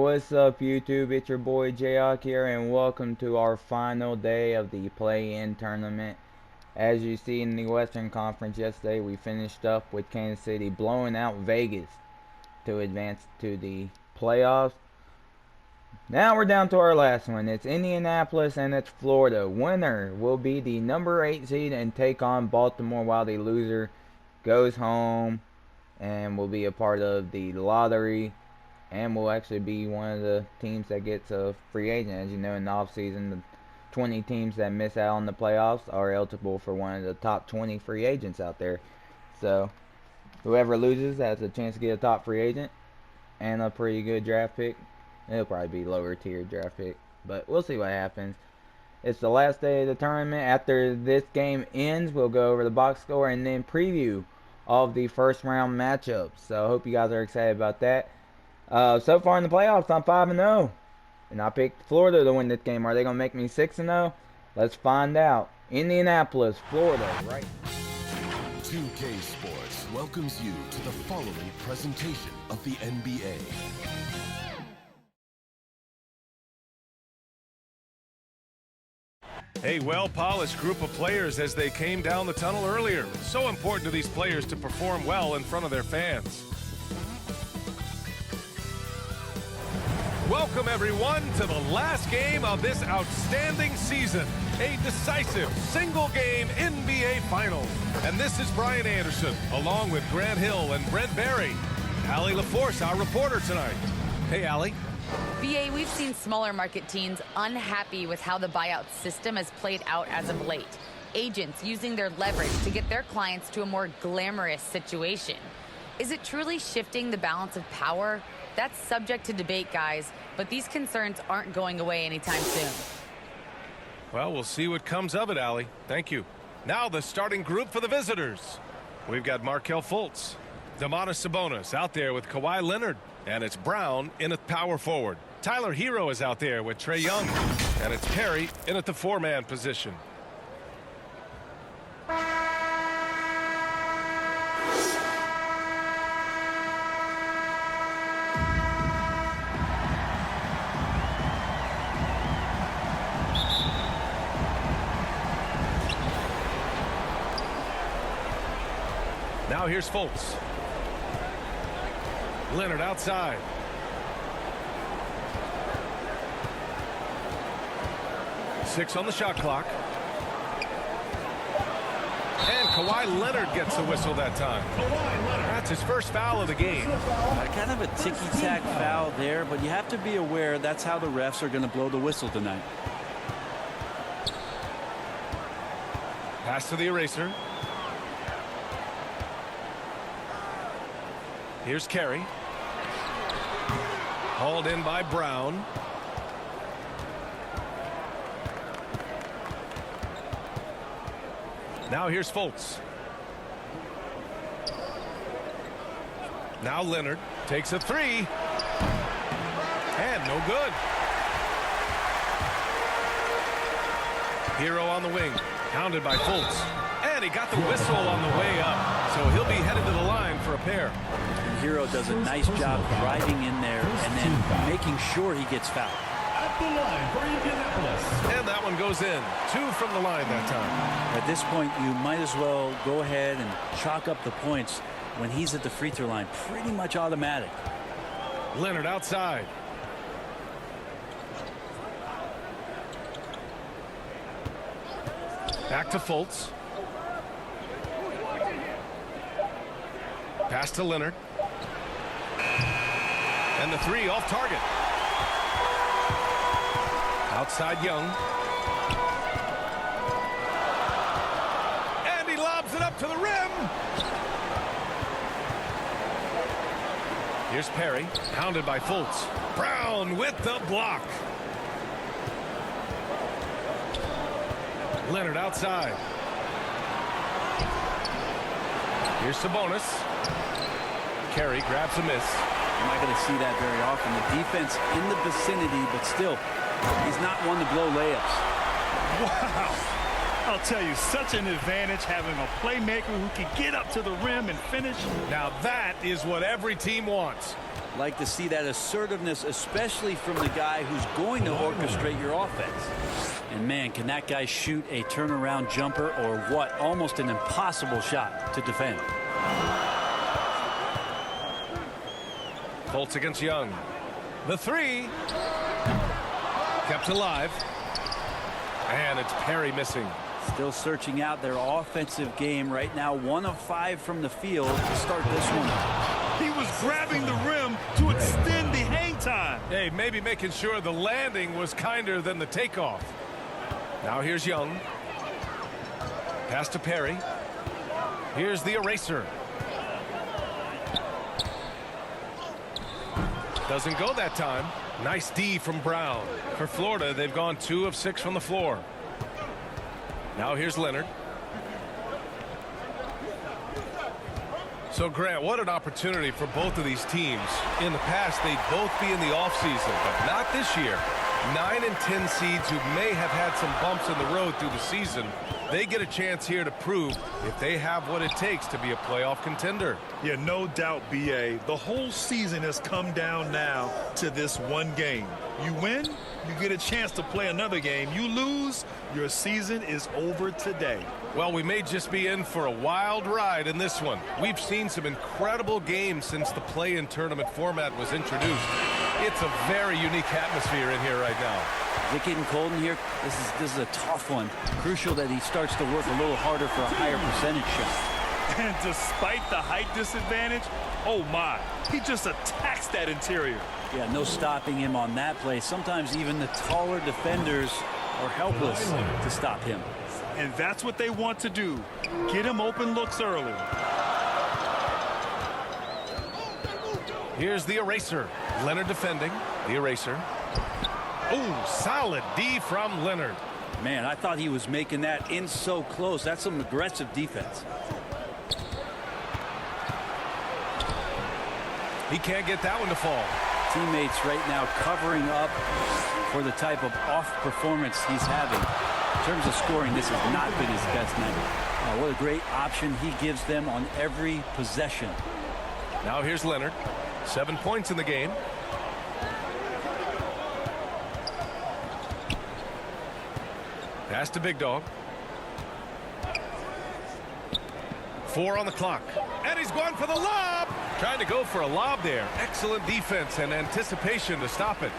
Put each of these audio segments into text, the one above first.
What's up YouTube? It's your boy JHAWK here, and welcome to our final day of the play-in tournament. As you see in the Western Conference yesterday, we finished up with Kansas City blowing out Vegas to advance to the playoffs. Now we're down to our last one. It's Indianapolis and it's Florida. Winner will be the number 8 seed and take on Baltimore, while the loser goes home and will be a part of the lottery. And will actually be one of the teams that gets a free agent. As you know, in the offseason, the 20 teams that miss out on the playoffs are eligible for one of the top 20 free agents out there. So, whoever loses has a chance to get a top free agent and a pretty good draft pick. It'll probably be lower tier draft pick, but we'll see what happens. It's the last day of the tournament. After this game ends, we'll go over the box score and then preview all of the first round matchups. So, I hope you guys are excited about that. So far in the playoffs, I'm 5-0, and I picked Florida to win this game. Are they gonna make me 6-0? Let's find out. Indianapolis, Florida, right? 2K Sports welcomes you to the following presentation of the NBA. A well-polished group of players as they came down the tunnel earlier. So important to these players to perform well in front of their fans. Welcome, everyone, to the last game of this outstanding season. A decisive single-game NBA Final. And this is Brian Anderson, along with Grant Hill and Brent Berry. Allie LaForce, our reporter tonight. Hey, Allie. VA, we've seen smaller market teams unhappy with how the buyout system has played out as of late. Agents using their leverage to get their clients to a more glamorous situation. Is it truly shifting the balance of power? That's subject to debate, guys, but these concerns aren't going away anytime soon. Well, we'll see what comes of it, Allie. Thank you. Now the starting group for the visitors. We've got Markelle Fultz, Domantas Sabonis out there with Kawhi Leonard, and it's Brown in at power forward. Tyler Hero is out there with Trae Young, and it's Perry in at the 4-man position. Now here's Fultz. Leonard outside. Six on the shot clock. And Kawhi Leonard gets the whistle that time. That's his first foul of the game. Kind of a ticky-tack foul there, but you have to be aware that's how the refs are going to blow the whistle tonight. Pass to the eraser. Here's Carey. Hauled in by Brown. Now here's Fultz. Now Leonard takes a three. And no good. Hero on the wing. Hounded by Fultz. And he got the whistle on the way up. So he'll be headed to the line for a pair. Hero does a nice job driving in there and then making sure he gets fouled. At the line for Indianapolis. And that one goes in. 2 from the line that time. At this point, you might as well go ahead and chalk up the points when he's at the free throw line. Pretty much automatic. Leonard outside. Back to Fultz. Pass to Leonard. And the three off target. Outside Young. And he lobs it up to the rim. Here's Perry, pounded by Fultz. Brown with the block. Leonard outside. Here's Sabonis. Carey grabs a miss. You're not going to see that very often. The defense in the vicinity, but still, he's not one to blow layups. Wow. I'll tell you, such an advantage having a playmaker who can get up to the rim and finish. Now that is what every team wants. Like to see that assertiveness, especially from the guy who's going to orchestrate your offense. And man, can that guy shoot a turnaround jumper or what? Almost an impossible shot to defend. Fultz against Young. The three. Kept alive. And it's Perry missing. Still searching out their offensive game right now. 1 of 5 from the field to start this one. He was grabbing the rim to extend the hang time. Hey, maybe making sure the landing was kinder than the takeoff. Now here's Young. Pass to Perry. Here's the eraser. Doesn't go that time. Nice D from Brown. For Florida, they've gone 2 of 6 from the floor. Now here's Leonard. So, Grant, what an opportunity for both of these teams. In the past, they'd both be in the offseason, but not this year. 9 and 10 seeds who may have had some bumps in the road through the season, they get a chance here to prove if they have what it takes to be a playoff contender. Yeah, no doubt, B.A. The whole season has come down now to this one game. You win, you get a chance to play another game. You lose, your season is over today. Well, we may just be in for a wild ride in this one. We've seen some incredible games since the play-in tournament format was introduced. It's a very unique atmosphere in here right now. Is it getting cold in here? This is a tough one. Crucial that he starts to work a little harder for a higher percentage shot. And despite the height disadvantage, oh my, he just attacks that interior. Yeah, no stopping him on that play. Sometimes even the taller defenders are helpless to stop him. And that's what they want to do. Get him open looks early. Here's the eraser. Leonard defending. The eraser. Oh, solid D from Leonard. Man, I thought he was making that in so close. That's some aggressive defense. He can't get that one to fall. Teammates right now covering up for the type of off performance he's having. In terms of scoring, this has not been his best night. What a great option he gives them on every possession. Now here's Leonard. 7 points in the game. Pass to Big Dog. 4 on the clock. And he's going for the lob. Trying to go for a lob there. Excellent defense and anticipation to stop it.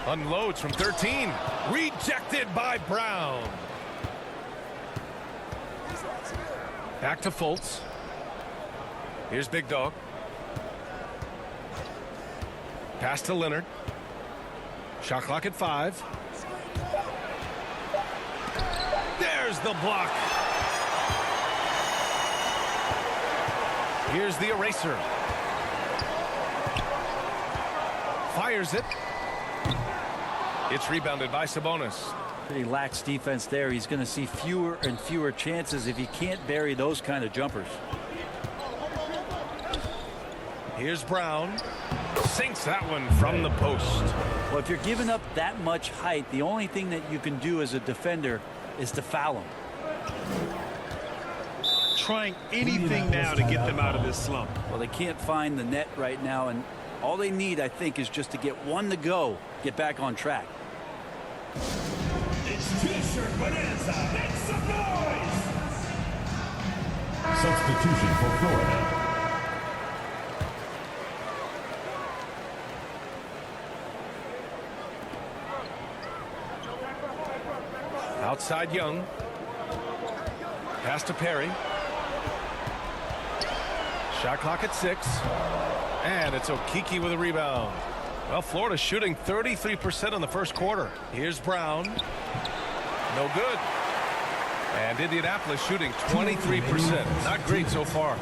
Unloads from 13. Rejected by Brown. Back to Fultz. Here's Big Dog. Pass to Leonard. Shot clock at 5. There's the block. Here's the eraser. Fires it. It's rebounded by Sabonis. Pretty lax defense there. He's going to see fewer and fewer chances if he can't bury those kind of jumpers. Here's Brown. Sinks that one from the post. Well, if you're giving up that much height, the only thing that you can do as a defender is to foul him. Trying anything now to get them out of this slump. Well, they can't find the net right now, and all they need, I think, is just to get one to go, get back on track. It's T-shirt bonanza. Make some noise. Substitution for Florida. Outside Young. Pass to Perry. Shot clock at 6. And it's Okeke with a rebound. Well, Florida shooting 33% in the first quarter. Here's Brown. No good. And Indianapolis shooting 23%. Not great so far.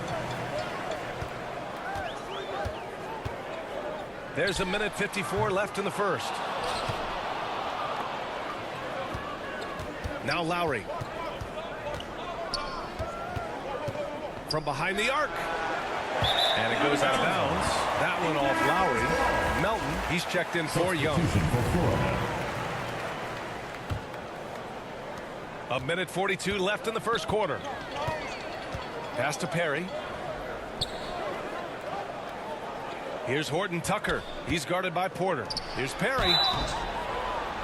There's 1:54 left in the first. Now Lowry. From behind the arc. And it goes out of bounds. That one off Lowry. Melton, he's checked in for Young. 1:42 left in the first quarter. Pass to Perry. Here's Horton Tucker. He's guarded by Porter. Here's Perry.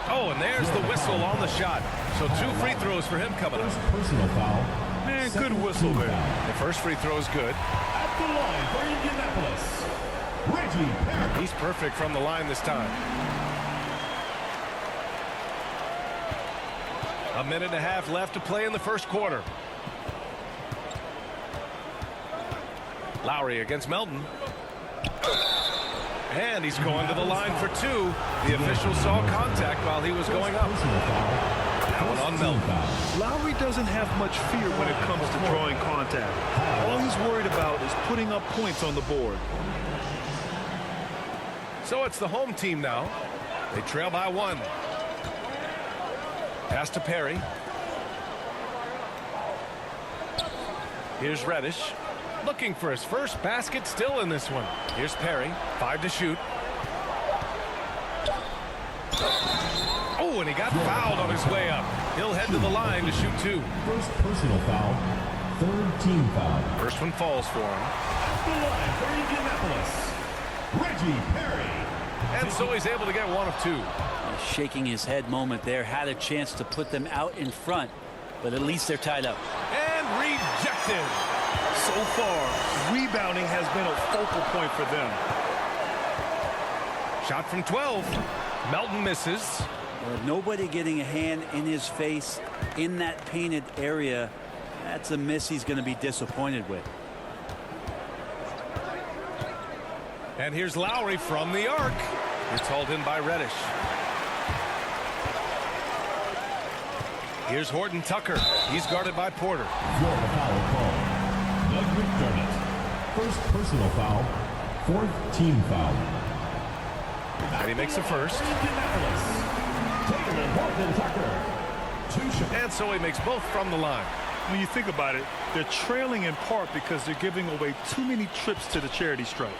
Oh, and there's the whistle on the shot. So 2 free throws for him coming up. Personal foul. Man, good whistle there. The first free throw is good. At the line for Indianapolis, Reggie Perry. He's perfect from the line this time. A minute and a half left to play in the first quarter. Lowry against Melton. And he's going to the line for 2. The official saw contact while he was going up. That one on Melton. Lowry doesn't have much fear when it comes to drawing contact. All he's worried about is putting up points on the board. So it's the home team now. They trail by 1. Pass to Perry. Here's Reddish. Looking for his first basket still in this one. Here's Perry. 5 to shoot. Oh, and he got fouled on his way up. He'll head to the line to shoot 2. First personal foul. Third team foul. First one falls for him. At the line for Indianapolis, Reggie Perry. And so he's able to get 1 of 2. Shaking his head moment there. Had a chance to put them out in front, but at least they're tied up. And rejected. So far, rebounding has been a focal point for them. Shot from 12. Melton misses. Nobody getting a hand in his face in that painted area. That's a miss he's going to be disappointed with. And here's Lowry from the arc. It's hauled in by Reddish. Here's Horton Tucker. He's guarded by Porter. Florida foul call. Doug McDermott. First personal foul. Fourth team foul. And he makes the first. And so he makes both from the line. When you think about it, they're trailing in part because they're giving away too many trips to the charity stripe.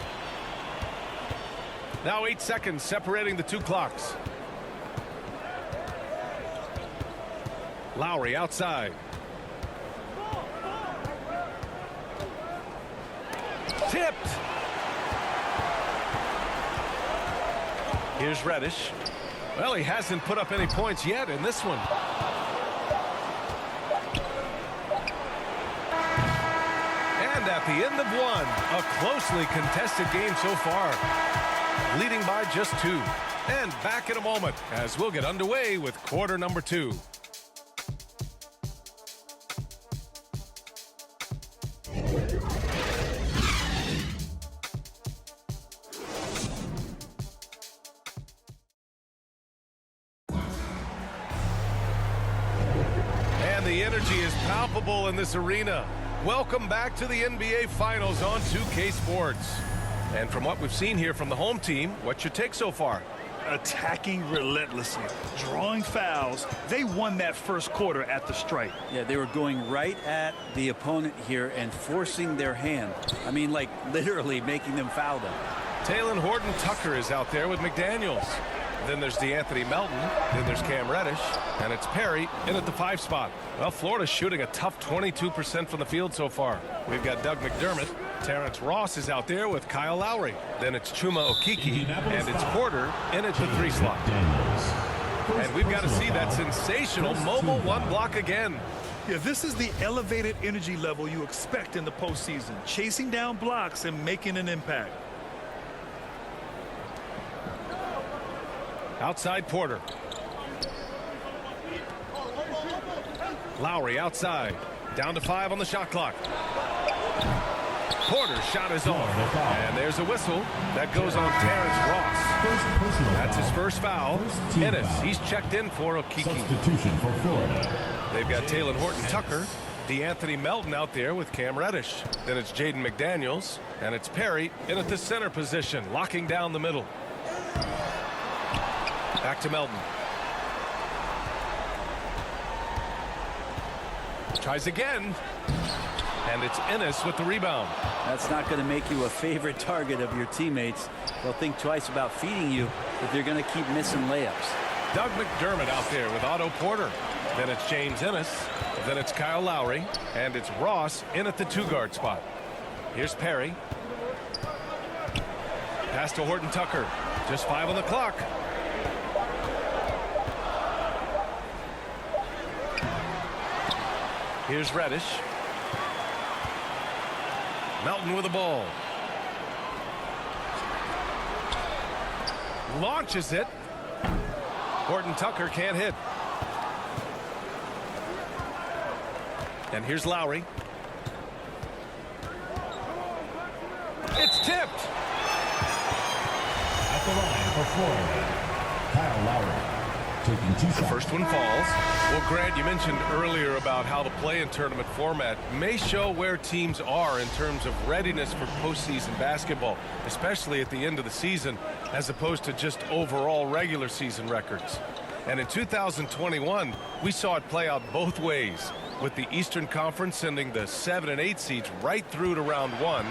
Now 8 seconds separating the 2 clocks. Lowry outside. Tipped. Here's Reddish. Well, he hasn't put up any points yet in this one. And at the end of 1, a closely contested game so far. Leading by just 2. And back in a moment as we'll get underway with quarter number 2. The energy is palpable in this arena. Welcome back to the NBA Finals on 2K Sports. And from what we've seen here from the home team, what's your take so far? Attacking relentlessly, drawing fouls. They won that first quarter at the stripe. Yeah, they were going right at the opponent here and forcing their hand. I mean, like literally making them foul them. Taylor Horton Tucker is out there with McDaniels. Then there's DeAnthony Melton. Then there's Cam Reddish. And it's Perry in at the 5 spot. Well, Florida's shooting a tough 22% from the field so far. We've got Doug McDermott. Terrence Ross is out there with Kyle Lowry. Then it's Chuma Okeke. And it's Porter in at the 3 slot. And we've got to see that sensational mobile 1 block again. Yeah, this is the elevated energy level you expect in the postseason. Chasing down blocks and making an impact. Outside Porter. Lowry outside. Down to 5 on the shot clock. Porter's shot is off. And there's a whistle. That goes on Terrence Ross. That's his first foul. Ennis, he's checked in for Okeke. Substitution for Florida. They've got Taylor Horton Tucker. DeAnthony Melton out there with Cam Reddish. Then it's Jaden McDaniels. And it's Perry in at the center position, locking down the middle. Back to Melton. Tries again. And it's Ennis with the rebound. That's not going to make you a favorite target of your teammates. They'll think twice about feeding you, but they're going to keep missing layups. Doug McDermott out there with Otto Porter. Then it's James Ennis. Then it's Kyle Lowry. And it's Ross in at the 2 guard spot. Here's Perry. Pass to Horton Tucker. Just 5 on the clock. Here's Reddish. Melton with the ball. Launches it. Horton Tucker can't hit. And here's Lowry. It's tipped. At the line for Florida, Kyle Lowry, taking 2 shots. First one falls. Well, Grant, you mentioned earlier about how the play-in tournament format may show where teams are in terms of readiness for postseason basketball, especially at the end of the season, as opposed to just overall regular season records. And in 2021, we saw it play out both ways, with the Eastern Conference sending the 7 and 8 seeds right through to round 1.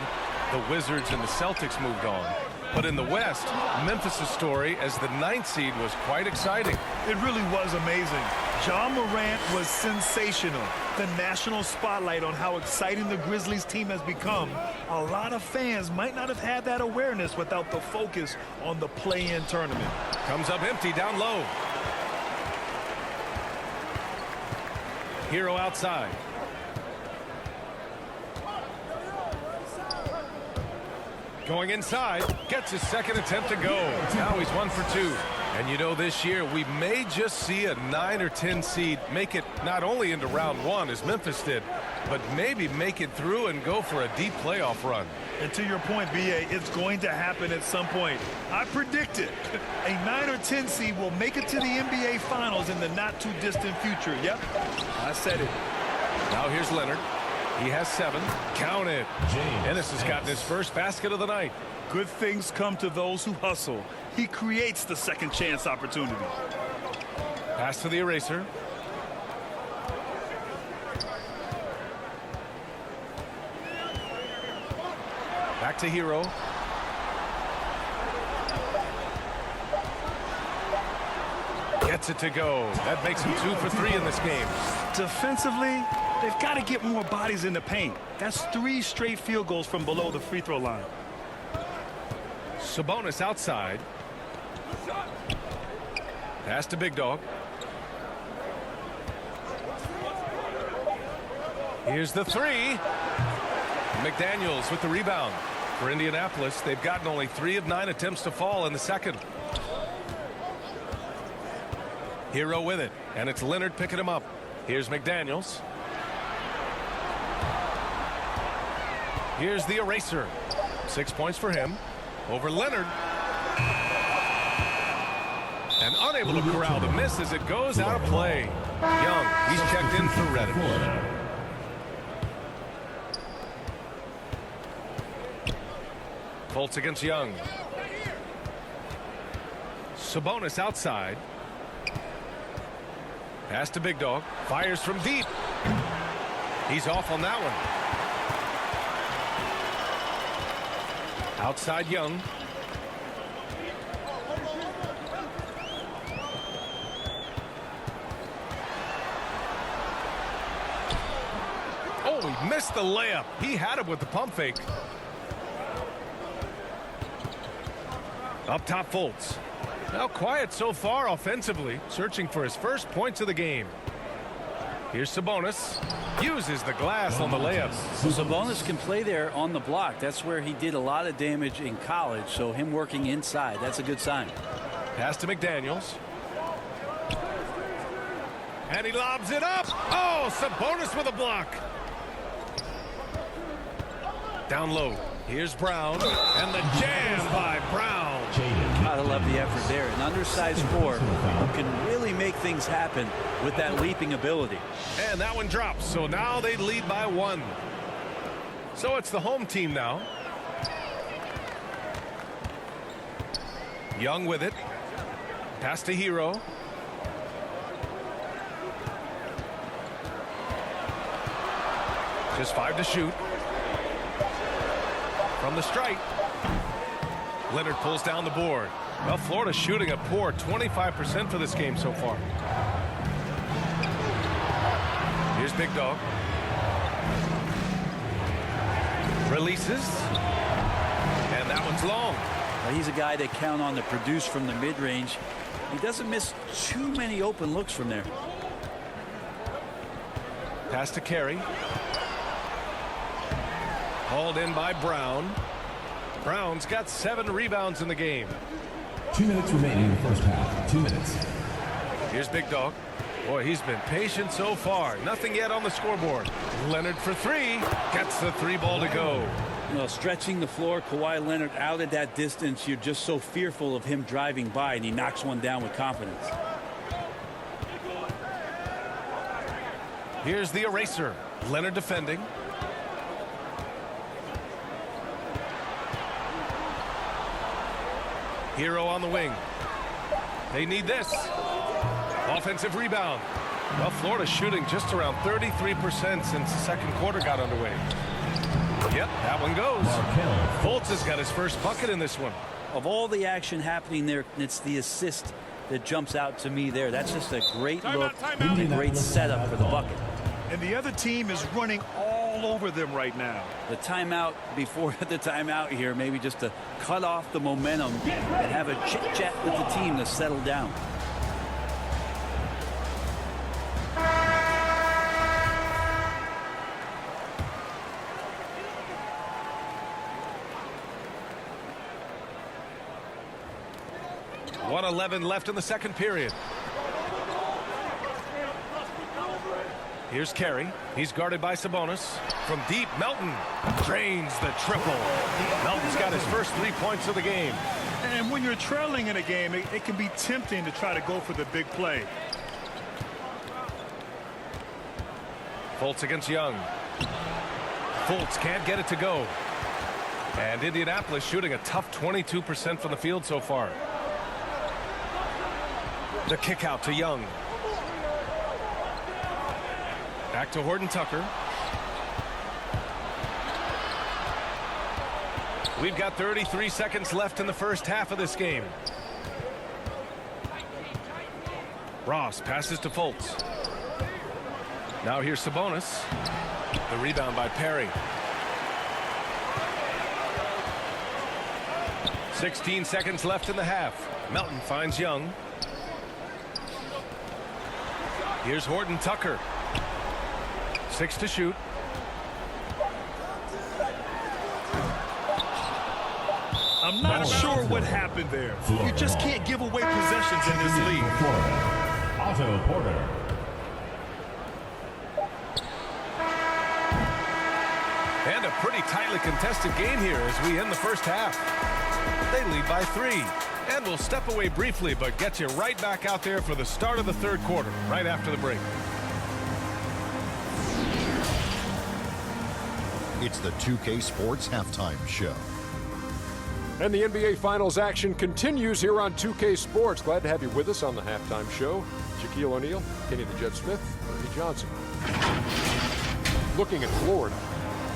The Wizards and the Celtics moved on. But in the West, Memphis' story as the 9th seed was quite exciting. It really was amazing. Ja Morant was sensational. The national spotlight on how exciting the Grizzlies team has become. A lot of fans might not have had that awareness without the focus on the play-in tournament. Comes up empty down low. Hero outside. Going inside, gets his second attempt to go. Now he's 1 for 2. And you know, this year we may just see a 9 or 10 seed make it not only into round 1 as Memphis did, but maybe make it through and go for a deep playoff run. And to your point, B.A., it's going to happen at some point. I predict it. A 9 or 10 seed will make it to the NBA Finals in the not-too-distant future. Yep, I said it. Now here's Leonard. He has 7. Count it. Ennis has gotten his first basket of the night. Good things come to those who hustle. He creates the second chance opportunity. Pass to the eraser. Back to Hero. Gets it to go. That makes him 2 for 3 in this game. Defensively, they've got to get more bodies in the paint. That's 3 straight field goals from below the free throw line. Sabonis outside. Pass to Big Dog. Here's the 3. McDaniels with the rebound. For Indianapolis, they've gotten only 3 of 9 attempts to fall in the second. Hero with it, and it's Leonard picking him up. Here's McDaniels. Here's the eraser. 6 points for him. Over Leonard. And unable to corral the miss as it goes out of play. Young, he's checked in for Reddish. Fultz against Young. Sabonis outside. Pass to Big Dog. Fires from deep. He's off on that one. Outside Young. Oh, he missed the layup. He had it with the pump fake. Up top, Fultz. Now quiet so far offensively, searching for his first points of the game. Here's Sabonis. Uses the glass on the layup. Well, Sabonis can play there on the block. That's where he did a lot of damage in college, so him working inside, that's a good sign. Pass to McDaniels. And he lobs it up. Oh, Sabonis with a block. Down low. Here's Brown. And the jam by Brown. Gotta love the effort there. An undersized forward who can really make things happen with that leaping ability. And that one drops. So now they lead by 1. So it's the home team now. Young with it. Pass to Hero. Just 5 to shoot. From the strike. Leonard pulls down the board. Well, Florida's shooting a poor 25% for this game so far. Here's Big Dog. Releases. And that one's long. He's a guy they count on to produce from the mid-range. He doesn't miss too many open looks from there. Pass to Carey. Hauled in by Brown. Brown's got 7 rebounds in the game. 2 minutes remaining in the first half. 2 minutes. Here's Big Dog. Boy, he's been patient so far. Nothing yet on the scoreboard. Leonard for 3. Gets the 3 ball to go. You know, stretching the floor, Kawhi Leonard out at that distance, you're just so fearful of him driving by, and he knocks one down with confidence. Here's the eraser. Leonard defending. Hero on the wing. They need this. Offensive rebound. Well, Florida's shooting just around 33% since the second quarter got underway. Yep, that one goes. Fultz has got his first bucket in this one. Of all the action happening there, it's the assist that jumps out to me there. That's just a great look, a great setup for the bucket. And the other team is running all over them right now. The timeout before the timeout here, maybe just to cut off the momentum and have a chit-chat with the team to settle down. .11 left in the second period. Here's Carey. He's guarded by Sabonis. From deep, Melton drains the triple. Melton's got his first 3 points of the game. And when you're trailing in a game, it can be tempting to try to go for the big play. Fultz against Young. Fultz can't get it to go. And Indianapolis shooting a tough 22% from the field so far. The kick out to Young. Back to Horton Tucker. We've got 33 seconds left in the first half of this game. Ross passes to Fultz. Now here's Sabonis. The rebound by Perry. 16 seconds left in the half. Melton finds Young. Here's Horton Tucker. 6 to shoot. I'm not sure what happened there. You just can't give away possessions in this league. Otto Porter. And a pretty tightly contested game here as we end the first half. They lead by 3. And we'll step away briefly, but get you right back out there for the start of the third quarter, right after the break. It's the 2K Sports Halftime Show. And the NBA Finals action continues here on 2K Sports. Glad to have you with us on the halftime show. Shaquille O'Neal, Kenny the Jet Smith, Ernie Johnson. Looking at Florida,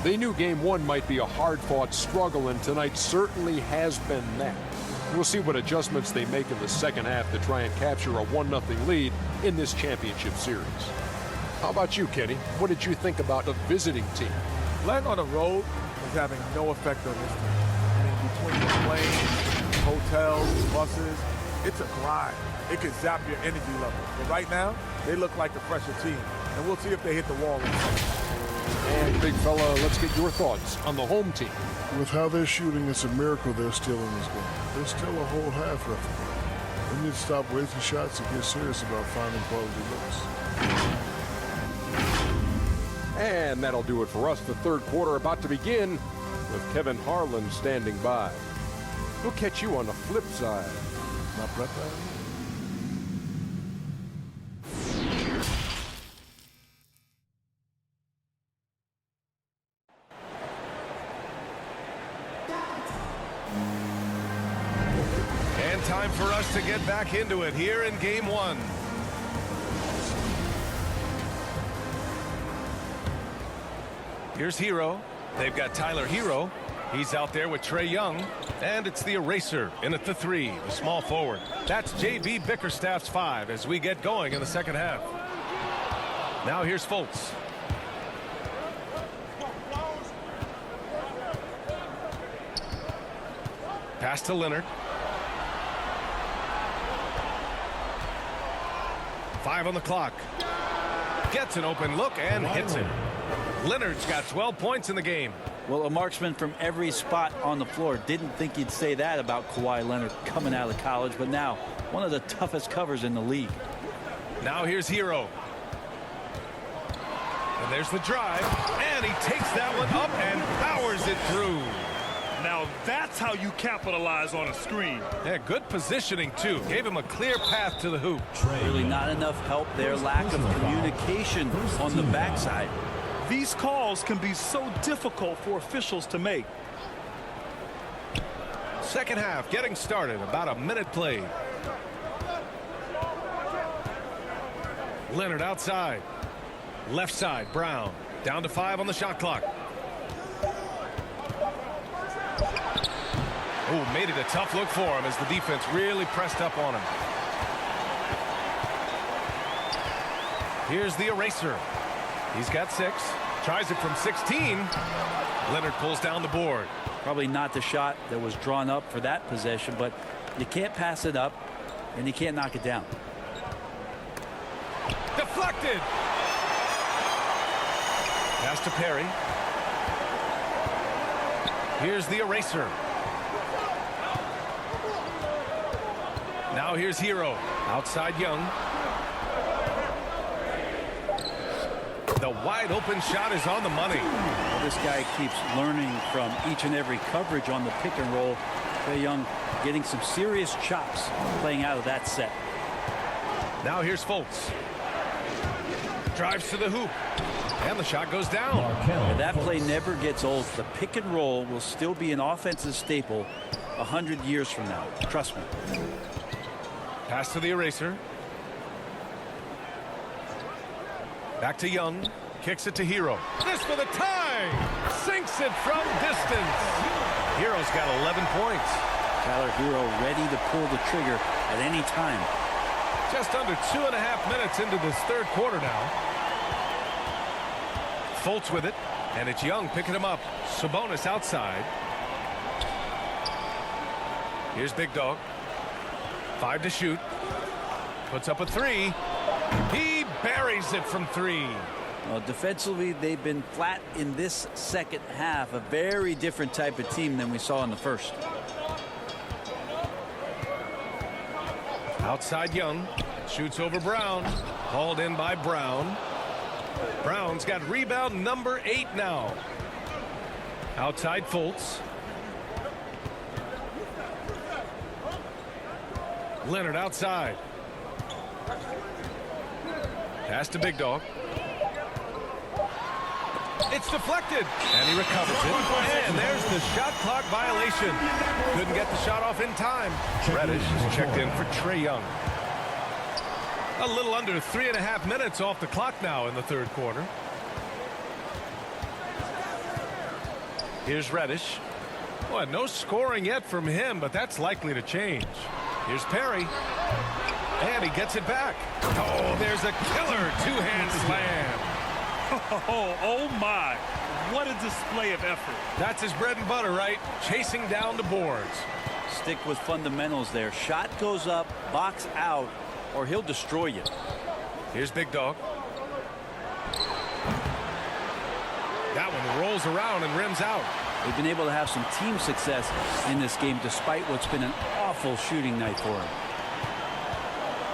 they knew Game 1 might be a hard-fought struggle, and tonight certainly has been that. We'll see what adjustments they make in the second half to try and capture a 1-0 lead in this championship series. How about you, Kenny? What did you think about the visiting team? Playing on the road is having no effect on this team. I mean, between the planes, hotels, buses, it's a grind. It could zap your energy level. But right now, they look like the fresher team. And we'll see if they hit the wall. And big fella, let's get your thoughts on the home team. With how they're shooting, it's a miracle they're still in this game. There's still a whole half left to go. They need to stop wasting shots and get serious about finding quality looks. And that'll do it for us. The third quarter about to begin with Kevin Harlan standing by. We'll catch you on the flip side. My breath out. And time for us to get back into it here in Game 1. Here's Hero. They've got Tyler Hero. He's out there with Trae Young. And it's the eraser in at the 3, the small forward. That's J.B. Bickerstaff's 5 as we get going in the second half. Now here's Fultz. Pass to Leonard. 5 on the clock. Gets an open look and hits it. Leonard's got 12 points in the game. Well, a marksman from every spot on the floor. Didn't think you'd say that about Kawhi Leonard coming out of college, but now one of the toughest covers in the league. Now here's Hero. And there's the drive, and he takes that one up and powers it through. Now that's how you capitalize on a screen. Yeah, good positioning, too. Gave him a clear path to the hoop. Really not enough help there. Lack of communication on the backside. These calls can be so difficult for officials to make. Second half getting started. About a minute played. Leonard outside. Left side, Brown. Down to 5 on the shot clock. Oh, made it a tough look for him as the defense really pressed up on him. Here's the eraser. He's got 6. Tries it from 16. Leonard pulls down the board. Probably not the shot that was drawn up for that possession, but you can't pass it up and you can't knock it down. Deflected. Pass to Perry. Here's the eraser. Now here's Hero. Outside Young. The wide open shot is on the money. Well, this guy keeps learning from each and every coverage on the pick and roll. Trae Young getting some serious chops playing out of that set. Now here's Fultz. Drives to the hoop. And the shot goes down. And that play never gets old. The pick and roll will still be an offensive staple 100 years from now. Trust me. Pass to the eraser. Back to Young. Kicks it to Hero. This for the tie. Sinks it from distance. Hero's got 11 points. Tyler Hero ready to pull the trigger at any time. Just under 2.5 minutes into this third quarter now. Fultz with it. And it's Young picking him up. Sabonis outside. Here's Big Dog. 5 to shoot. Puts up a 3. He buries it from 3. Well, defensively, they've been flat in this second half. A very different type of team than we saw in the first. Outside Young. Shoots over Brown. Hauled in by Brown. Brown's got rebound number 8 now. Outside Fultz. Leonard outside. Pass to Big Dog. It's deflected. And he recovers it. And there's the shot clock violation. Couldn't get the shot off in time. Reddish is checked in for Trae Young. A little under 3.5 minutes off the clock now in the third quarter. Here's Reddish. Well, no scoring yet from him, but that's likely to change. Here's Perry. And he gets it back. Oh, there's a killer two-hand slam. Oh my. What a display of effort. That's his bread and butter, right? Chasing down the boards. Stick with fundamentals there. Shot goes up, box out, or he'll destroy you. Here's Big Dog. That one rolls around and rims out. They've been able to have some team success in this game despite what's been an awful shooting night for him.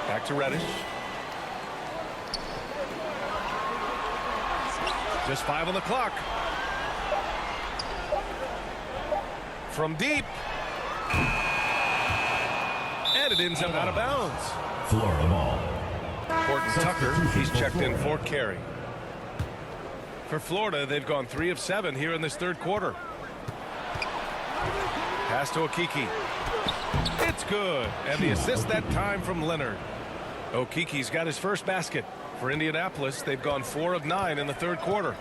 Back to Reddish. Just 5 on the clock. From deep. And it ends up out of bounds. Florida ball. Horton Tucker, he's checked in for carry. For Florida, they've gone 3 of 7 here in this third quarter. Pass to Okeke. It's good. And the assist that time from Leonard. Okeke's got his first basket. For Indianapolis, they've gone 4 of 9 in the third quarter.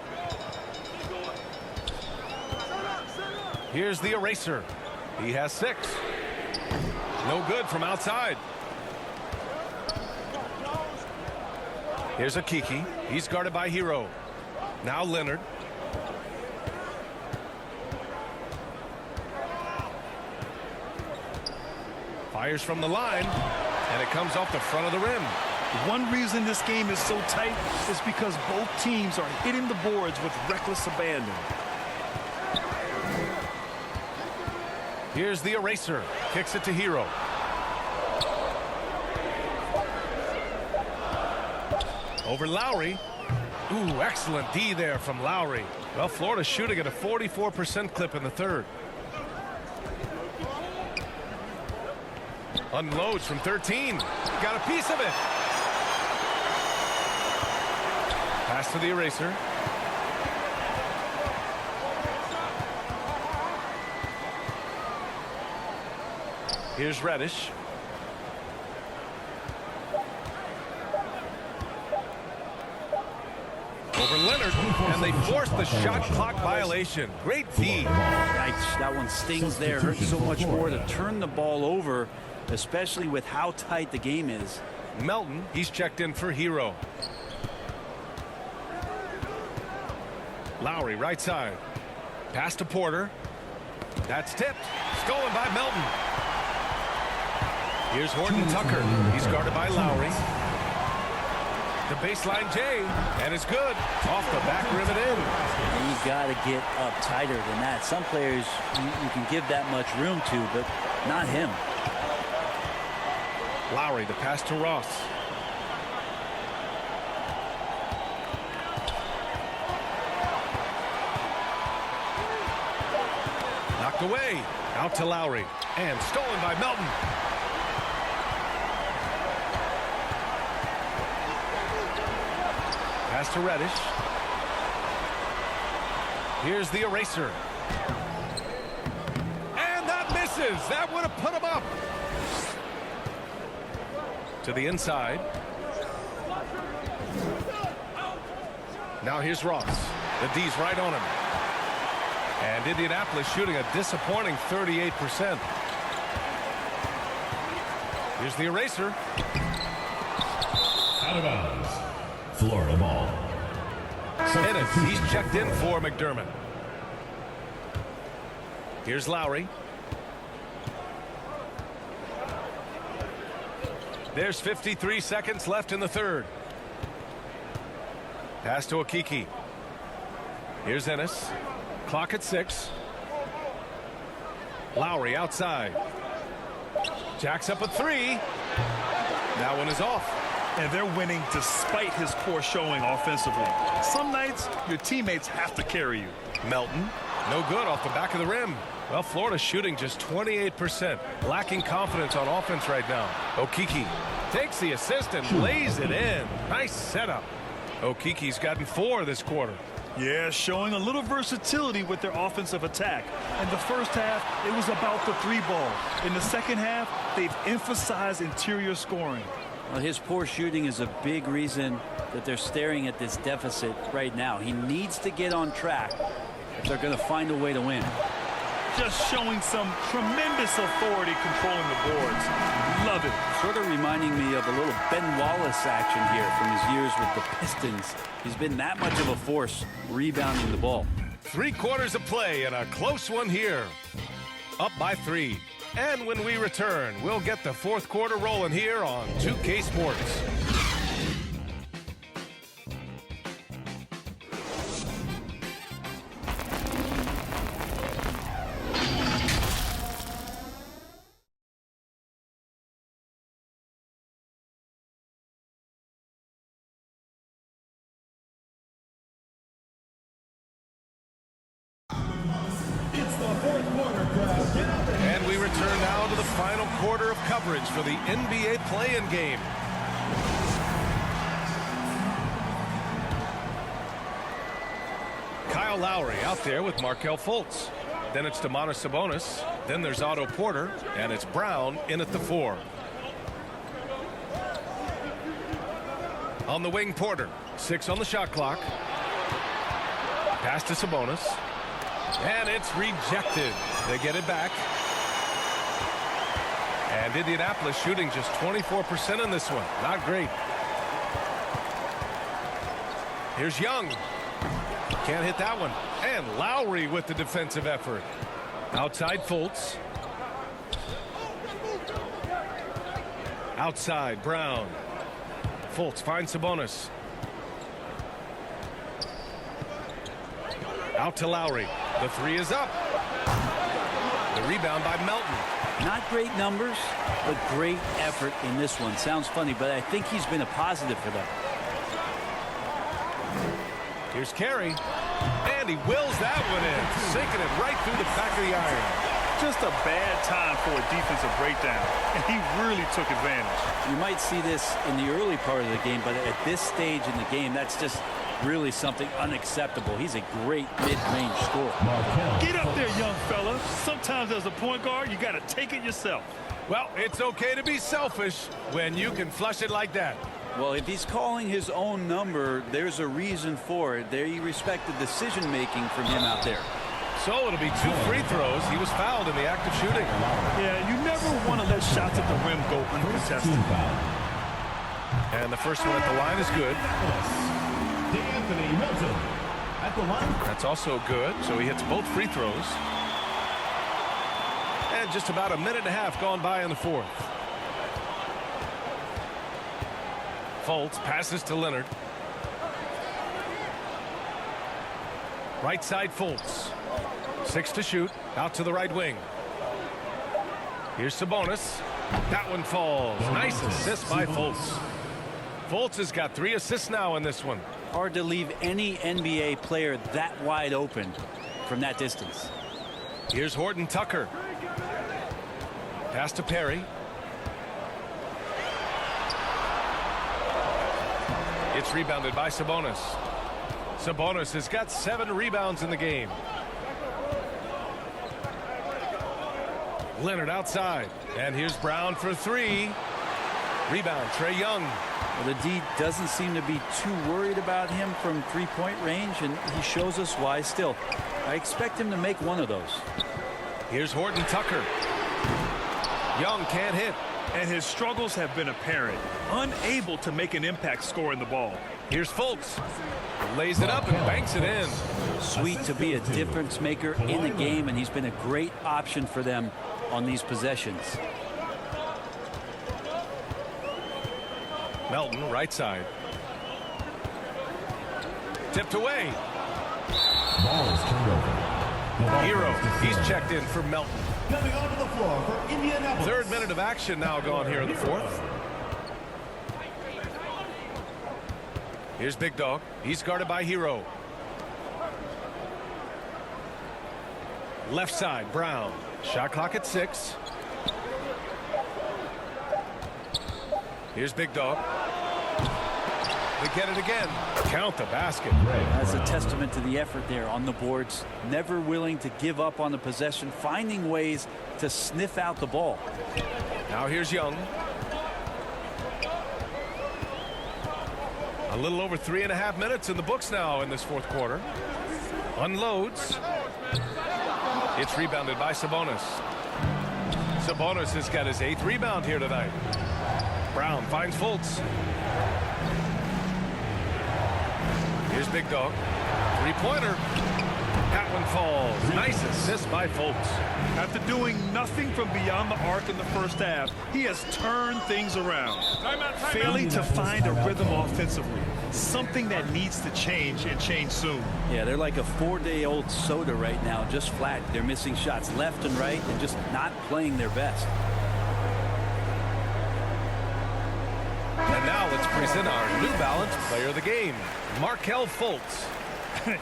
Here's the eraser. He has 6. No good from outside. Here's Okeke. He's guarded by Hero. Now Leonard. Fires from the line, and it comes off the front of the rim. One reason this game is so tight is because both teams are hitting the boards with reckless abandon. Here's the eraser. Kicks it to Hero. Over Lowry. Ooh, excellent D there from Lowry. Well, Florida's shooting at a 44% clip in the third. Unloads from 13. Got a piece of it. Pass to the eraser. Here's Reddish. Over Leonard, and they force the shot clock violation. Great D. Yikes, that one stings there. Hurts so much more to turn the ball over, especially with how tight the game is. Melton, he's checked in for Hero. Lowry, right side. Pass to Porter. That's tipped. Stolen by Melton. Here's Horton Tucker. He's guarded by Lowry. The baseline J, and it's good. Off the back rim and in. And you got to get up tighter than that. Some players you can give that much room to, but not him. Lowry, the pass to Ross. Knocked away. Out to Lowry. And stolen by Melton. Pass to Reddish. Here's the eraser. And that misses. That would have put him up. To the inside. Now here's Ross. The D's right on him. And Indianapolis shooting a disappointing 38%. Here's the eraser. Out of bounds. Florida ball. Ennis, he's checked in for McDermott. Here's Lowry. There's 53 seconds left in the third. Pass to Okiki. Here's Ennis. Clock at 6. Lowry outside. Jacks up a 3. That one is off. And they're winning despite his poor showing offensively. Some nights, your teammates have to carry you. Melton, no good off the back of the rim. Well, Florida's shooting just 28%. Lacking confidence on offense right now. Okiki takes the assist and lays it in. Nice setup. Okiki's gotten 4 this quarter. Yeah, showing a little versatility with their offensive attack. In the first half, it was about the 3 ball. In the second half, they've emphasized interior scoring. Well, his poor shooting is a big reason that they're staring at this deficit right now. He needs to get on track if they're going to find a way to win. Just showing some tremendous authority controlling the boards. Love it. Sort of reminding me of a little Ben Wallace action here from his years with the Pistons. He's been that much of a force rebounding the ball. 3 quarters of play and a close one here. Up by 3. And when we return, we'll get the 4th quarter rolling here on 2K Sports. And we return now to the final quarter of coverage for the NBA play-in game. Kyle Lowry out there with Markelle Fultz. Then it's Domantas Sabonis. Then there's Otto Porter. And it's Brown in at the 4. On the wing, Porter. 6 on the shot clock. Pass to Sabonis. And it's rejected. They get it back. And Indianapolis shooting just 24% in this one. Not great. Here's Young. Can't hit that one. And Lowry with the defensive effort. Outside Fultz. Outside, Brown. Fultz finds Sabonis. Out to Lowry. The three is up. The rebound by Melton. Not great numbers, but great effort in this one. Sounds funny, but I think he's been a positive for them. Here's Carey. And he wills that one in, sinking it right through the back of the iron. Just a bad time for a defensive breakdown, and he really took advantage. You might see this in the early part of the game, but at this stage in the game, that's just really something unacceptable. He's a great mid-range scorer. Get up there, young fella. Sometimes as a point guard, you got to take it yourself. Well, it's okay to be selfish when you can flush it like that. Well, if he's calling his own number, there's a reason for it. They respect the decision-making from him out there. So it'll be 2 free throws. He was fouled in the act of shooting. Yeah, you never want to let shots at the rim go uncontested. And the first one at the line is good. D'Anthony Melton at the line. That's also good, so he hits both free throws. And just about a minute and a half gone by in the fourth. Fultz passes to Leonard. Right side Fultz. 6 to shoot. Out to the right wing. Here's Sabonis. That one falls. Nice assist by Fultz. Fultz has got 3 assists now in this one. Hard to leave any NBA player that wide open from that distance. Here's Horton Tucker. Pass to Perry. It's rebounded by Sabonis. Sabonis has got 7 rebounds in the game. Leonard outside. And here's Brown for 3. Rebound, Trae Young. Well, the D doesn't seem to be too worried about him from three-point range, and he shows us why still. I expect him to make one of those. Here's Horton Tucker. Young can't hit. And his struggles have been apparent. Unable to make an impact scoring the ball. Here's Fultz. Lays it up and banks it in. Sweet to be a difference maker in the game, and he's been a great option for them on these possessions. Melton, right side. Tipped away. Ball is turned over. Hero, he's checked in for Melton. Coming onto the floor for Indianapolis. 3rd minute of action now gone here in the fourth. Here's Big Dog. He's guarded by Hero. Left side, Brown. Shot clock at 6. Here's Big Dog. They get it again. Count the basket. That's a testament to the effort there on the boards. Never willing to give up on the possession, finding ways to sniff out the ball. Now here's Young. A little over 3.5 minutes in the books now in this fourth quarter. Unloads. It's rebounded by Sabonis. Sabonis has got his 8th rebound here tonight. Brown finds Fultz. Here's Big Dog. 3-pointer. That one falls. Nice assist by Fultz. After doing nothing from beyond the arc in the first half, he has turned things around. Failing to find a rhythm offensively. Something that needs to change and change soon. Yeah, they're like a 4-day-old soda right now, just flat. They're missing shots left and right and just not playing their best. And now let's present our New Balance player of the game, Markelle Fultz.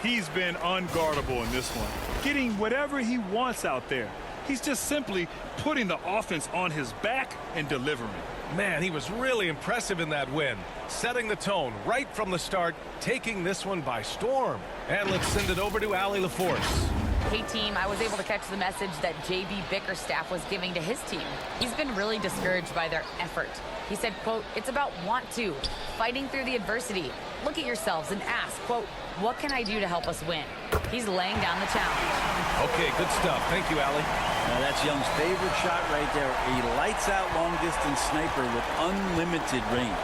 He's been unguardable in this one, getting whatever he wants out there. He's just simply putting the offense on his back and delivering. Man, he was really impressive in that win, setting the tone right from the start, taking this one by storm. And let's send it over to Allie LaForce. Hey team, I was able to catch the message that JB Bickerstaff was giving to his team. He's been really discouraged by their effort. He said, quote, "It's about want to, fighting through the adversity. Look at yourselves and ask, quote, what can I do to help us win?" He's laying down the challenge. Okay, good stuff. Thank you, Allie. Now that's Young's favorite shot right there. A lights-out long-distance sniper with unlimited range.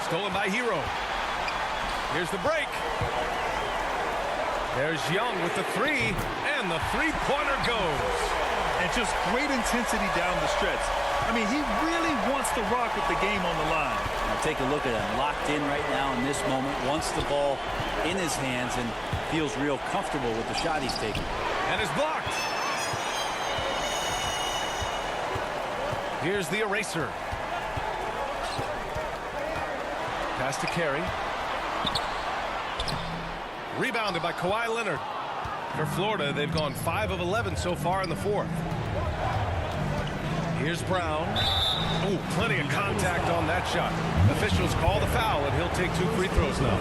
Stolen by Hero. Here's the break. There's Young with the 3, and the 3-pointer goes. And and just great intensity down the stretch. I mean, he really wants to rock with the game on the line. Now take a look at him, locked in right now in this moment, wants the ball in his hands and feels real comfortable with the shot he's taking. And is blocked. Here's the eraser. Pass to Carey. Rebounded by Kawhi Leonard. For Florida, they've gone 5 of 11 so far in the fourth. Here's Brown. Oh, plenty of contact on that shot. Officials call the foul, and he'll take 2 free throws now.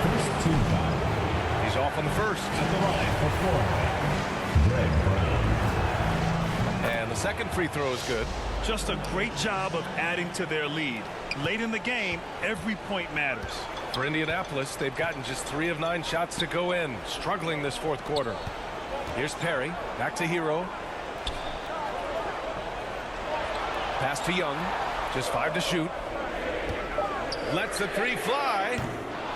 First team foul. He's off on the first. At the line for Florida, Greg Brown. And the second free throw is good. Just a great job of adding to their lead. Late in the game, every point matters. For Indianapolis, they've gotten just 3 of 9 shots to go in, struggling this fourth quarter. Here's Perry, back to Hero. Pass to Young, just 5 to shoot. Lets the 3 fly.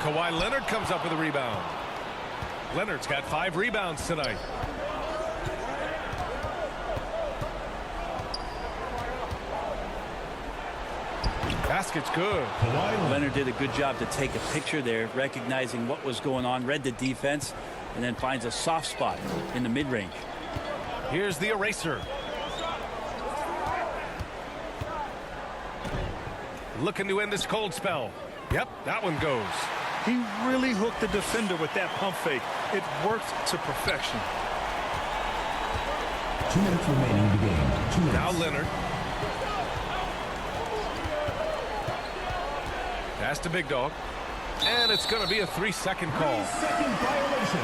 Kawhi Leonard comes up with a rebound. Leonard's got 5 rebounds tonight. Basket's good. Leonard did a good job to take a picture there, recognizing what was going on, read the defense, and then finds a soft spot in the mid-range. Here's the eraser. Looking to end this cold spell. Yep, that one goes. He really hooked the defender with that pump fake. It worked to perfection. 2 minutes remaining in the game. 2 minutes. Now Leonard. Pass to Big Dog. And it's going to be a 3-second call. 3-second violation.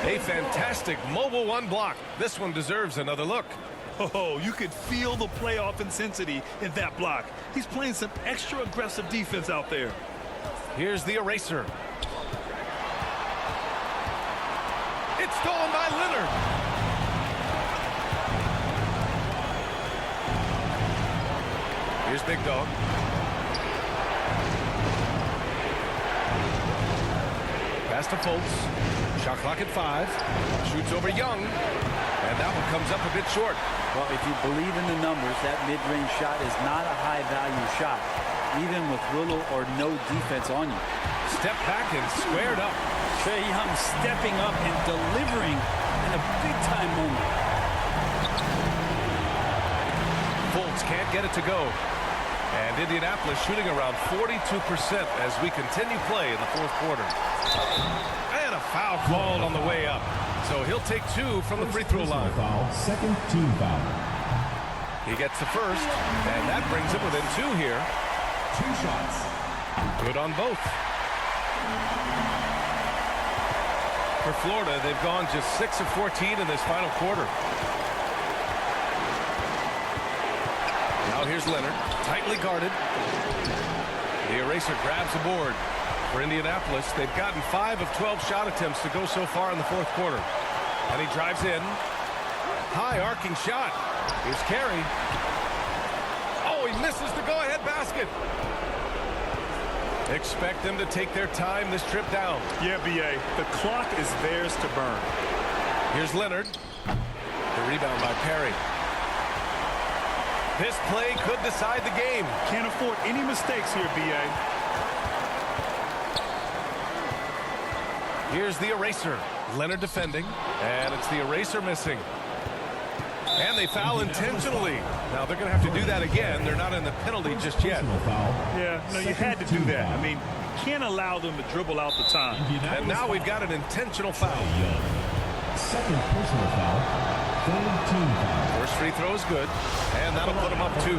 A fantastic mobile 1 block. This one deserves another look. Oh, you could feel the playoff intensity in that block. He's playing some extra aggressive defense out there. Here's the eraser. It's stolen by Leonard. Here's Big Dog. Pass to Fultz. Shot clock at 5. Shoots over Young. And that one comes up a bit short. Well, if you believe in the numbers, that mid-range shot is not a high-value shot, even with little or no defense on you. Step back and squared up. Trae Young stepping up and delivering in a big-time moment. Fultz can't get it to go. And Indianapolis shooting around 42% as we continue play in the fourth quarter. And a foul called on the way up. So he'll take 2 from the free throw line. Foul, second team foul. He gets the first, and that brings him within 2 here. 2 shots. Good on both. For Florida, they've gone just 6 of 14 in this final quarter. Now here's Leonard, tightly guarded. The eraser grabs the board. For Indianapolis, they've gotten 5 of 12 shot attempts to go so far in the fourth quarter. And he drives in. High arcing shot. Here's Carey. Oh, he misses the go-ahead basket. Expect them to take their time this trip down. Yeah, B.A., the clock is theirs to burn. Here's Leonard. The rebound by Perry. This play could decide the game. Can't afford any mistakes here, B.A. Here's the eraser. Leonard defending, and it's the eraser missing. And they foul intentionally. Now they're going to have to do that again. They're not in the penalty just yet. Yeah, no, you had to do that. I mean, can't allow them to dribble out the time. And now we've got an intentional foul. Second personal foul. Third team foul. First free throw is good, and that'll put him up 2.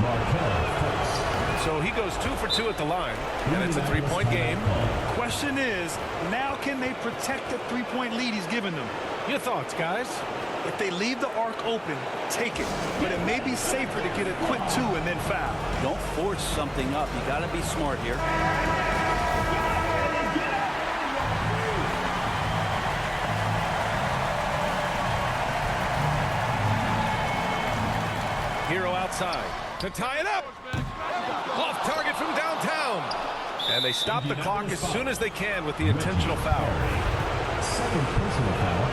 Markelle Fultz. So he goes 2 for 2 at the line, and it's a 3-point game. Question is, now can they protect the 3-point lead he's given them? Your thoughts, guys? If they leave the arc open, take it. But it may be safer to get a quick 2 and then foul. Don't force something up. You got to be smart here. Hero outside to tie it up. Off target from downtown. And they stop the clock as soon as they can with the intentional foul. Second personal foul.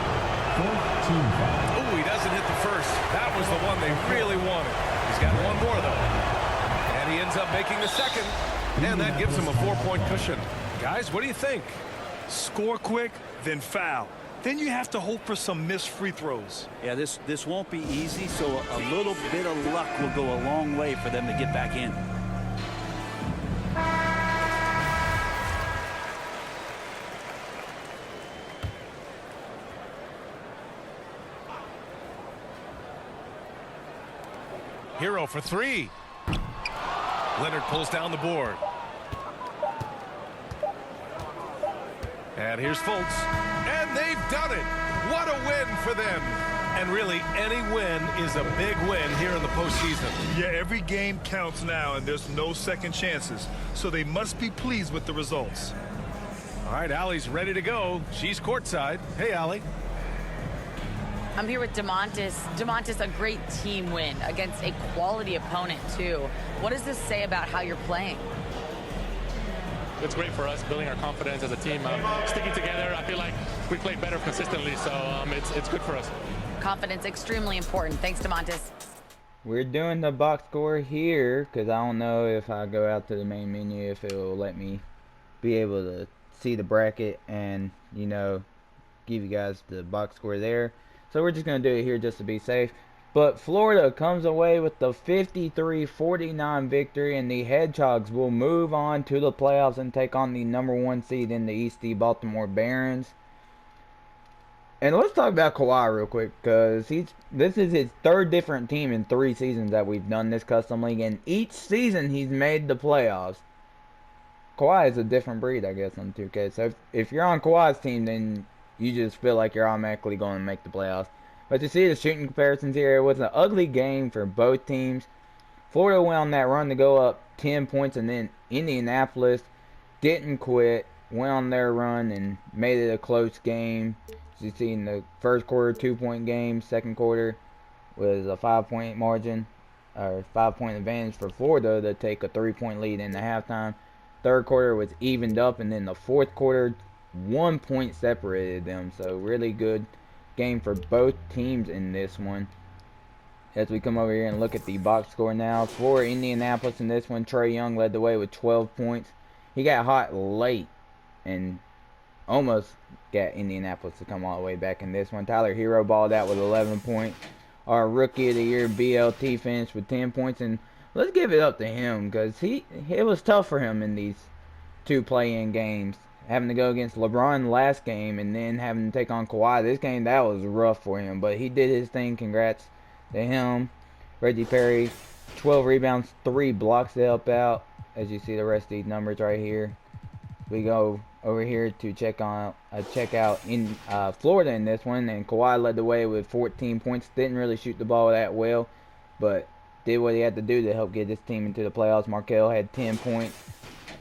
Fourth team foul. Oh, That was the one they really wanted. He's got one more, though. And he ends up making the second. And that gives him a 4-point cushion. Guys, what do you think? Score quick, then foul. Then you have to hope for some missed free throws. Yeah, this won't be easy, so a little bit of luck will go a long way for them to get back in. Hero for three. Leonard pulls down the board. And here's Fultz. And they've done it. What a win for them. And really, any win is a big win here in the postseason. Yeah, every game counts now, and there's no second chances. So they must be pleased with the results. All right, Allie's ready to go. She's courtside. Hey, Allie. I'm here with DeMontis. DeMontis, a great team win against a quality opponent, too. What does this say about how you're playing? It's great for us, building our confidence as a team, sticking together. I feel like we play better consistently, so it's good for us. Confidence extremely important. Thanks, DeMontis. We're doing the box score here because I don't know if I go out to the main menu if it will let me be able to see the bracket and, you know, give you guys the box score there. So we're just going to do it here just to be safe. But Florida comes away with the 53-49 victory, and the Hedgehogs will move on to the playoffs and take on the #1 seed in the East, the Baltimore Barons. And let's talk about Kawhi real quick, because this is his third different team in 3 seasons that we've done this custom league, and each season he's made the playoffs. Kawhi is a different breed, I guess, on 2K. So if you're on Kawhi's team, then you just feel like you're automatically going to make the playoffs. But to see the shooting comparisons here, it was an ugly game for both teams. Florida went on that run to go up 10 points, and then Indianapolis didn't quit, went on their run and made it a close game. As you see in the first quarter, 2-point game. Second quarter was a 5-point margin, or 5-point advantage for Florida to take a 3-point lead in the halftime. Third quarter was evened up, and then the fourth quarter, 1 point separated them. So really good game for both teams in this one. As we come over here and look at the box score now, for Indianapolis in this one, Trae Young led the way with 12 points. He got hot late and almost got Indianapolis to come all the way back in this one. Tyler Hero balled out with 11 points. Our Rookie of the Year, BLT, finished with 10 points. And let's give it up to him, because it was tough for him in these 2 play-in games. Having to go against LeBron last game and then having to take on Kawhi this game, that was rough for him. But he did his thing. Congrats to him. Reggie Perry, 12 rebounds, 3 blocks to help out. As you see the rest of these numbers right here. We go over here to check out in Florida in this one. And Kawhi led the way with 14 points. Didn't really shoot the ball that well, but did what he had to do to help get this team into the playoffs. Markelle had 10 points.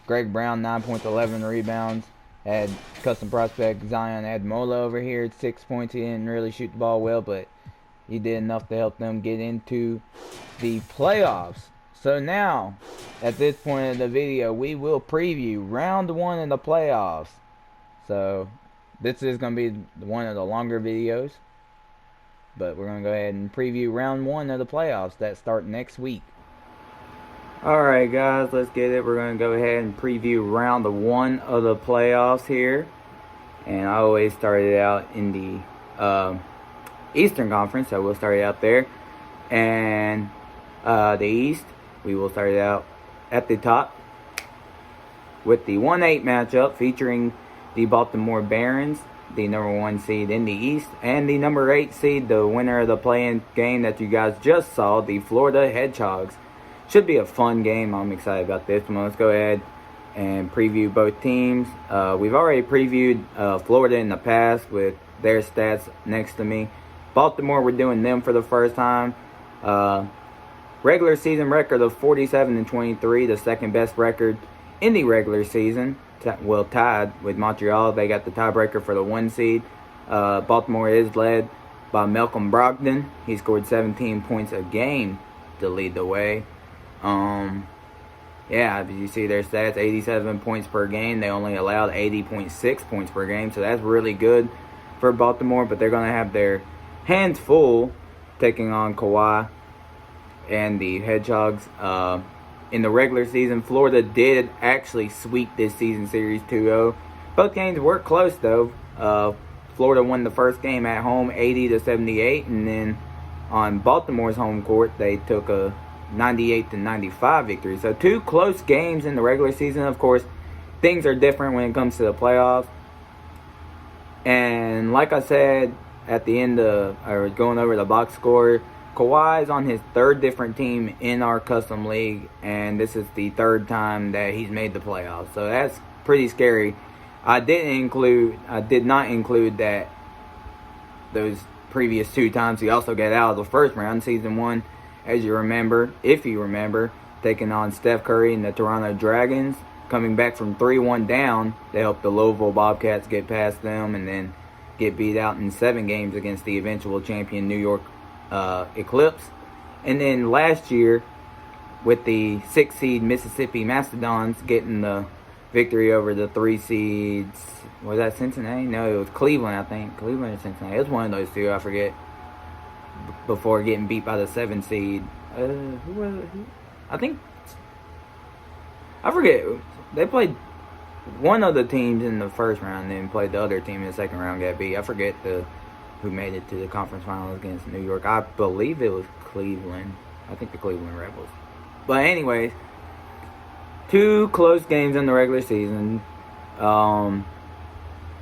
Greg Brown, 9 points, 11 rebounds. Had custom prospect Zion Admola over here at 6 points. He didn't really shoot the ball well, but he did enough to help them get into the playoffs. So now, at this point of the video, we will preview round 1 of the playoffs. So this is going to be one of the longer videos, but we're going to go ahead and preview round 1 of the playoffs that start next week. Alright guys, let's get it. We're going to go ahead and preview round 1 of the playoffs here. And I always started out in the Eastern Conference, so we'll start it out there. And the East, we will start it out at the top with the 1-8 matchup featuring the Baltimore Barons, the #1 seed in the East, and the #8 seed, the winner of the play-in game that you guys just saw, the Florida Hedgehogs. Should be a fun game. I'm excited about this one. Let's go ahead and preview both teams. We've already previewed Florida in the past with their stats next to me. Baltimore, we're doing them for the first time. Regular season record of 47-23, the second best record in the regular season. Well, tied with Montreal. They got the tiebreaker for the 1 seed. Baltimore is led by Malcolm Brogdon. He scored 17 points a game to lead the way. Yeah, as you see their stats, 87 points per game. They only allowed 80.6 points per game, so that's really good for Baltimore, but they're going to have their hands full taking on Kawhi and the Hedgehogs. In the regular season, Florida did actually sweep this season series 2-0. Both games were close, though. Florida won the first game at home 80-78, and then on Baltimore's home court, they took a 98-95 victory. So 2 close games in the regular season. Of course, things are different when it comes to the playoffs. And like I said at the end of, or going over the box score, Kawhi is on his 3rd different team in our custom league, and this is the 3rd time that he's made the playoffs. So that's pretty scary. I did not include that those previous 2 times he also got out of the first round, season 1, as you remember, if you remember, taking on Steph Curry and the Toronto Dragons, coming back from 3-1 down. They helped the Louisville Bobcats get past them and then get beat out in 7 games against the eventual champion New York Eclipse. And then last year, with the 6 seed Mississippi Mastodons getting the victory over the 3 seeds. Was that Cincinnati? No, it was Cleveland, I think. Cleveland or Cincinnati. It was one of those 2, I forget. Before getting beat by the 7 seed. Who was it? I think, I forget. They played one of the teams in the first round and then played the other team in the second round, got beat. I forget who made it to the conference finals against New York. I believe it was Cleveland. I think the Cleveland Rebels. But anyways, 2 close games in the regular season.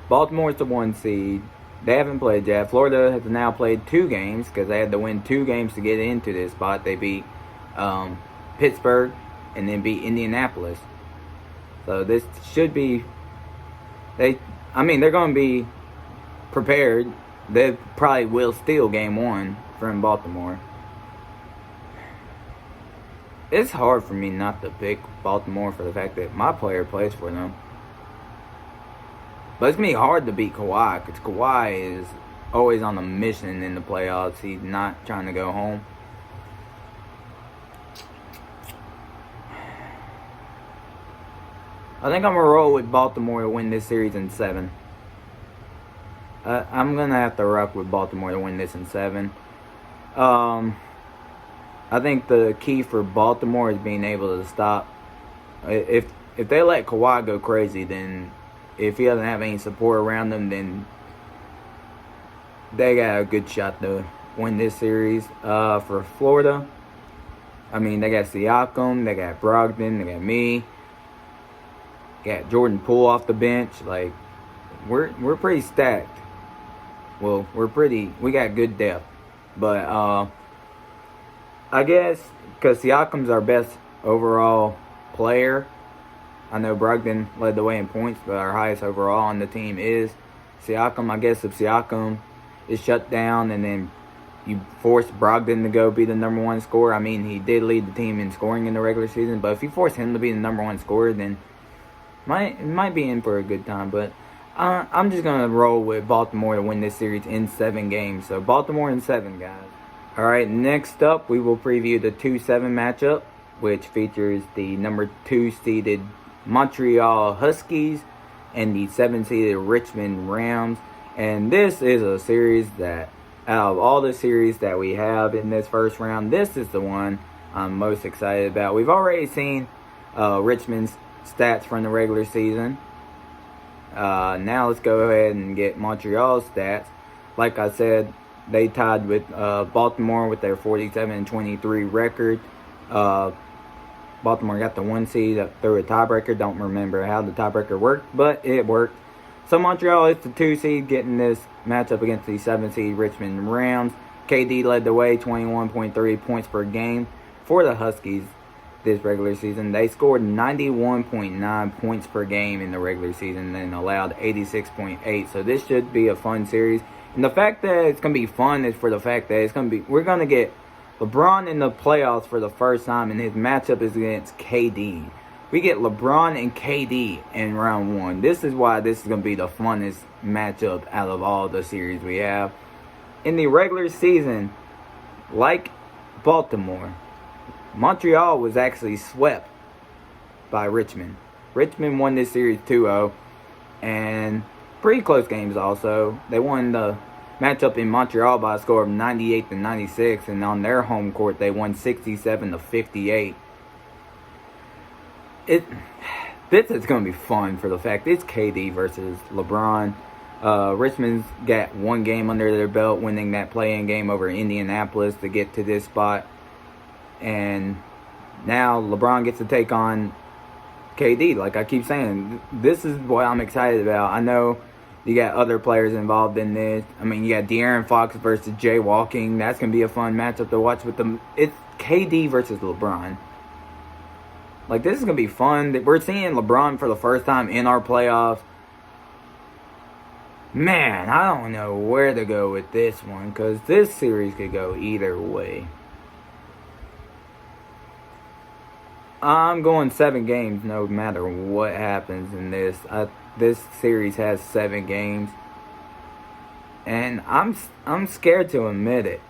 Baltimore's the 1 seed. They haven't played yet. Florida has now played 2 games because they had to win 2 games to get into this spot. They beat Pittsburgh and then beat Indianapolis. So this should be, they're going to be prepared. They probably will steal game 1 from Baltimore. It's hard for me not to pick Baltimore for the fact that my player plays for them. But it's going to be hard to beat Kawhi because Kawhi is always on a mission in the playoffs. He's not trying to go home. I think I'm going to roll with Baltimore to win this series in 7. I'm going to have to rock with Baltimore to win this in 7. I think the key for Baltimore is being able to stop. If they let Kawhi go crazy, then if he doesn't have any support around them, then they got a good shot to win this series. For Florida, they got Siakam, they got Brogdon, they got me, got Jordan Poole off the bench. Like, we're pretty stacked. Well, we got good depth. But I guess because Siakam's our best overall player. I know Brogdon led the way in points, but our highest overall on the team is Siakam. I guess if Siakam is shut down and then you force Brogdon to go be the number 1 scorer, he did lead the team in scoring in the regular season, but if you force him to be the number 1 scorer, then might be in for a good time. But I'm just going to roll with Baltimore to win this series in 7 games. So Baltimore in 7, guys. Alright, next up we will preview the 2-7 matchup, which features the number 2 seeded Montreal Huskies and the 7-seeded Richmond Rams. And this is a series that, out of all the series that we have in this first round, this is the one I'm most excited about. We've already seen Richmond's stats from the regular season. Now let's go ahead and get Montreal's stats. Like I said, they tied with Baltimore with their 47-23 record. Baltimore got the 1 seed through a tiebreaker. Don't remember how the tiebreaker worked, but it worked. So Montreal is the 2 seed getting this matchup against the 7 seed Richmond Rams. KD led the way, 21.3 points per game for the Huskies this regular season. They scored 91.9 points per game in the regular season and allowed 86.8. So this should be a fun series. And the fact that it's going to be fun is for the fact that we're going to get LeBron in the playoffs for the first time, and his matchup is against KD. We get LeBron and KD in round 1. This is why this is going to be the funnest matchup out of all the series we have. In the regular season, like Baltimore, Montreal was actually swept by Richmond. Richmond won this series 2-0, and pretty close games also. They won the matchup in Montreal by a score of 98-96, and on their home court they won 67-58. This is going to be fun for the fact it's KD versus LeBron. Richmond's got one game under their belt, winning that play-in game over Indianapolis to get to this spot. And now LeBron gets to take on KD. Like I keep saying, this is what I'm excited about. I know you got other players involved in this. I mean, you got De'Aaron Fox versus JayWalking. That's going to be a fun matchup to watch with them. It's KD versus LeBron. Like, this is going to be fun. We're seeing LeBron for the first time in our playoffs. Man, I don't know where to go with this one, because this series could go either way. I'm going 7 games no matter what happens in this. This series has 7 games. And I'm scared to admit it.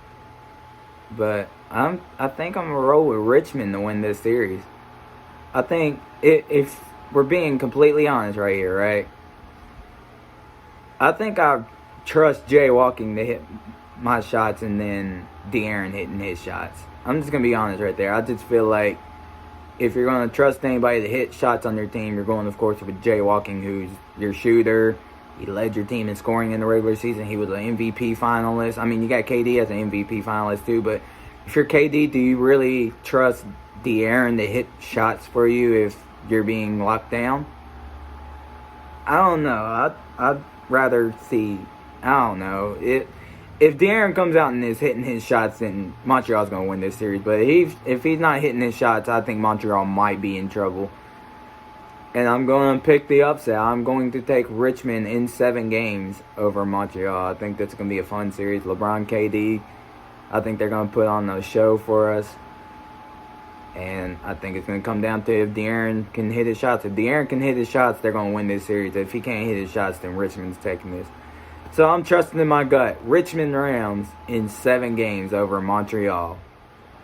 But I think I'm going to roll with Richmond to win this series. I think if we're being completely honest right here, right? I think I trust JayWalking to hit my shots and then De'Aaron hitting his shots. I'm just going to be honest right there. I just feel like if you're going to trust anybody to hit shots on your team, you're going, of course, with JayWalking, who's your shooter. He led your team in scoring in the regular season. He was an MVP finalist. I mean, you got KD as an MVP finalist too, but if you're KD, do you really trust De'Aaron to hit shots for you if you're being locked down? I don't know. I'd rather see, I don't know. If De'Aaron comes out and is hitting his shots, then Montreal's going to win this series. But if he's not hitting his shots, I think Montreal might be in trouble. And I'm going to pick the upset. I'm going to take Richmond in 7 games over Montreal. I think that's going to be a fun series. LeBron, KD, I think they're going to put on a show for us. And I think it's going to come down to if De'Aaron can hit his shots. If De'Aaron can hit his shots, they're going to win this series. If he can't hit his shots, then Richmond's taking this. So I'm trusting in my gut. Richmond Rams in 7 games over Montreal.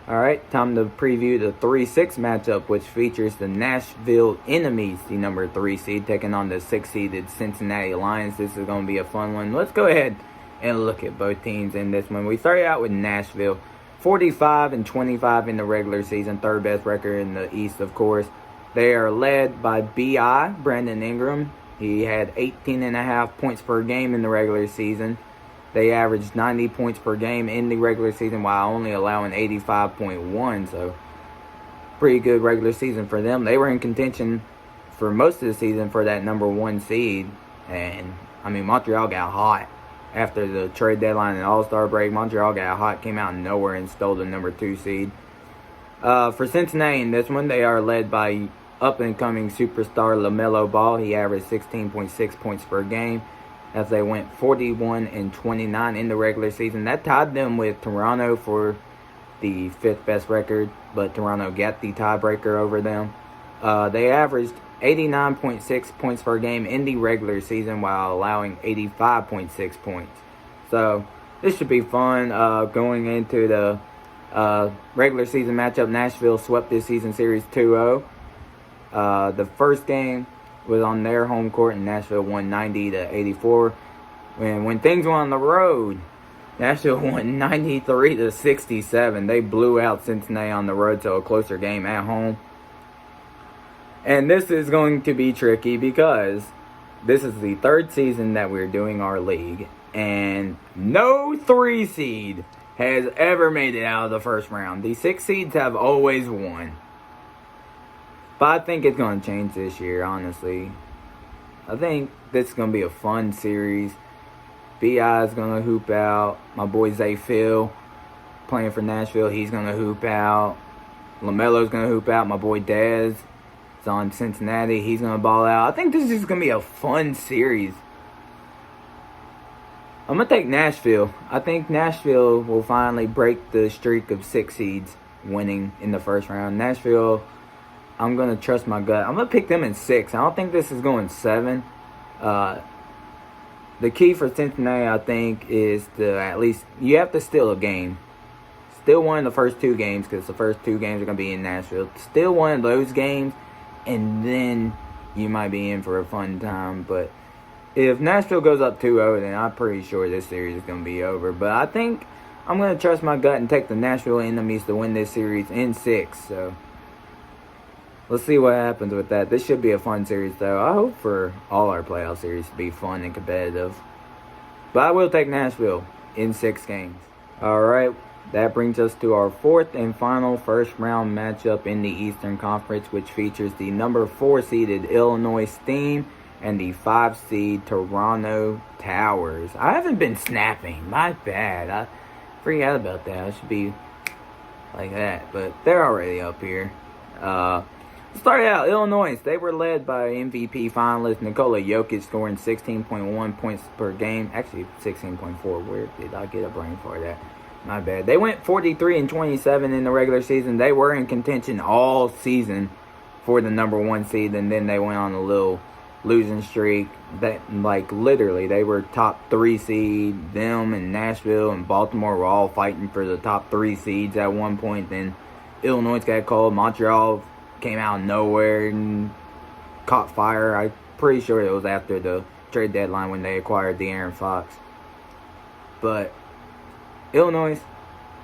Alright, time to preview the 3-6 matchup, which features the Nashville Enemies, the number 3 seed, taking on the 6-seeded Cincinnati Lions. This is going to be a fun one. Let's go ahead and look at both teams in this one. We start out with Nashville. 45-25 in the regular season, 3rd best record in the East, of course. They are led by B.I., Brandon Ingram. He had 18.5 points per game in the regular season. They averaged 90 points per game in the regular season while only allowing 85.1. So, pretty good regular season for them. They were in contention for most of the season for that number 1 seed. And, I mean, Montreal got hot. After the trade deadline and All-Star break, Montreal got hot, came out of nowhere, and stole the number 2 seed. For Cincinnati in this one, they are led by up-and-coming superstar LaMelo Ball. He averaged 16.6 points per game as they went 41-29 in the regular season. That tied them with Toronto for the 5th best record, but Toronto got the tiebreaker over them. They averaged 89.6 points per game in the regular season while allowing 85.6 points. So, this should be fun. Going into the regular season matchup, Nashville swept this season series 2-0. The first game was on their home court, and Nashville won 90-84. When things were on the road, Nashville won 93-67. They blew out Cincinnati on the road to a closer game at home. And this is going to be tricky because this is the 3rd season that we're doing our league. And no 3 seed has ever made it out of the first round. The 6 seeds have always won. But I think it's going to change this year, honestly. I think this is going to be a fun series. B.I. is going to hoop out. My boy Zay Phil, playing for Nashville, he's going to hoop out. LaMelo's going to hoop out. My boy Dez is on Cincinnati. He's going to ball out. I think this is going to be a fun series. I'm going to take Nashville. I think Nashville will finally break the streak of 6 seeds winning in the first round. Nashville, I'm going to trust my gut. I'm going to pick them in 6. I don't think this is going 7. The key for Cincinnati, I think, is to at least, you have to steal a game. Still one of the first 2 games, because the first 2 games are going to be in Nashville. Still one of those games, and then you might be in for a fun time. But if Nashville goes up 2-0, then I'm pretty sure this series is going to be over. But I think I'm going to trust my gut and take the Nashville enemies to win this series in 6. So let's see what happens with that. This should be a fun series, though. I hope for all our playoff series to be fun and competitive. But I will take Nashville in 6 games. Alright, that brings us to our 4th and final first round matchup in the Eastern Conference, which features the number 4 seeded Illinois Steam and the 5 seed Toronto Towers. I haven't been snapping. My bad. I forgot about that. I should be like that. But they're already up here. Started out, Illinois. They were led by MVP finalist Nikola Jokic, scoring 16.1 points per game. Actually, 16.4. Where did I get a brain for that? My bad. They went 43-27 in the regular season. They were in contention all season for the number 1 seed, and then they went on a little losing streak. That, like, literally, they were top 3 seed. Them and Nashville and Baltimore were all fighting for the top 3 seeds at one point. Then Illinois got cold. Montreal came out of nowhere and caught fire. I'm pretty sure it was after the trade deadline when they acquired De'Aaron Fox. But Illinois,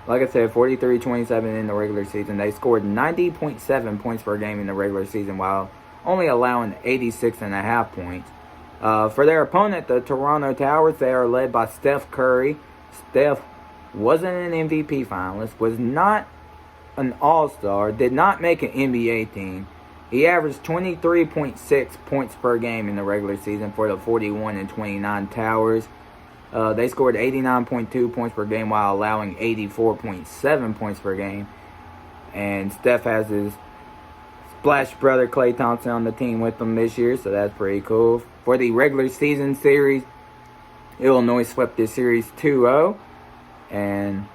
like I said, 43-27 in the regular season. They scored 90.7 points per game in the regular season while only allowing 86.5 points. For their opponent, the Toronto Towers, they are led by Steph Curry. Steph wasn't an MVP finalist, was not an all-star, did not make an NBA team. He averaged 23.6 points per game in the regular season for the 41-29 Towers. They scored 89.2 points per game while allowing 84.7 points per game. And Steph has his splash brother Klay Thompson on the team with them this year, so that's pretty cool. For the regular season series, Illinois swept this series 2-0. And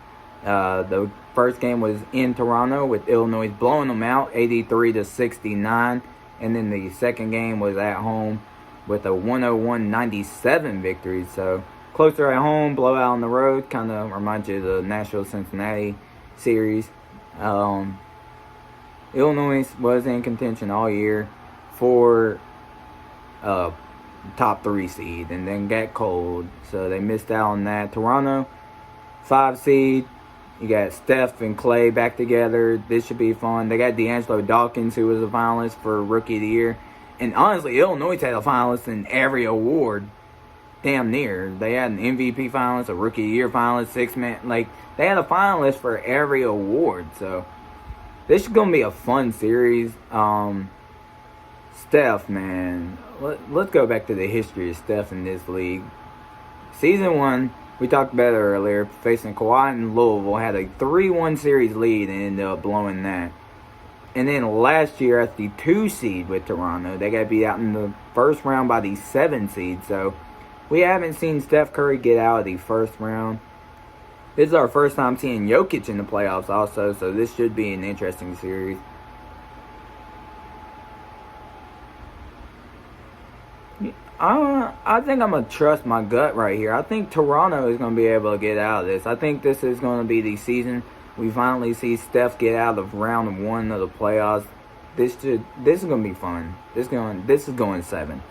the first game was in Toronto with Illinois blowing them out 83-69. And then the second game was at home with a 101-97 victory. So closer at home, blowout on the road. Kind of reminds you of the Nashville-Cincinnati series. Illinois was in contention all year for top 3 seed and then got cold. So they missed out on that. Toronto, 5 seed. You got Steph and Klay back together. This should be fun. They got D'Angelo Dawkins, who was a finalist for Rookie of the Year. And honestly, Illinois had a finalist in every award. Damn near. They had an MVP finalist, a Rookie of the Year finalist, 6-man. Like, they had a finalist for every award. So this is going to be a fun series. Steph, man. Let's go back to the history of Steph in this league. Season 1, we talked about it earlier, facing Kawhi and Louisville, had a 3-1 series lead and ended up blowing that. And then last year at the 2 seed with Toronto, they got beat out in the first round by the 7 seed. So we haven't seen Steph Curry get out of the first round. This is our first time seeing Jokic in the playoffs also, so this should be an interesting series. I think I'm going to trust my gut right here. I think Toronto is going to be able to get out of this. I think this is going to be the season we finally see Steph get out of round 1 of the playoffs. This is going to be fun. This is going 7.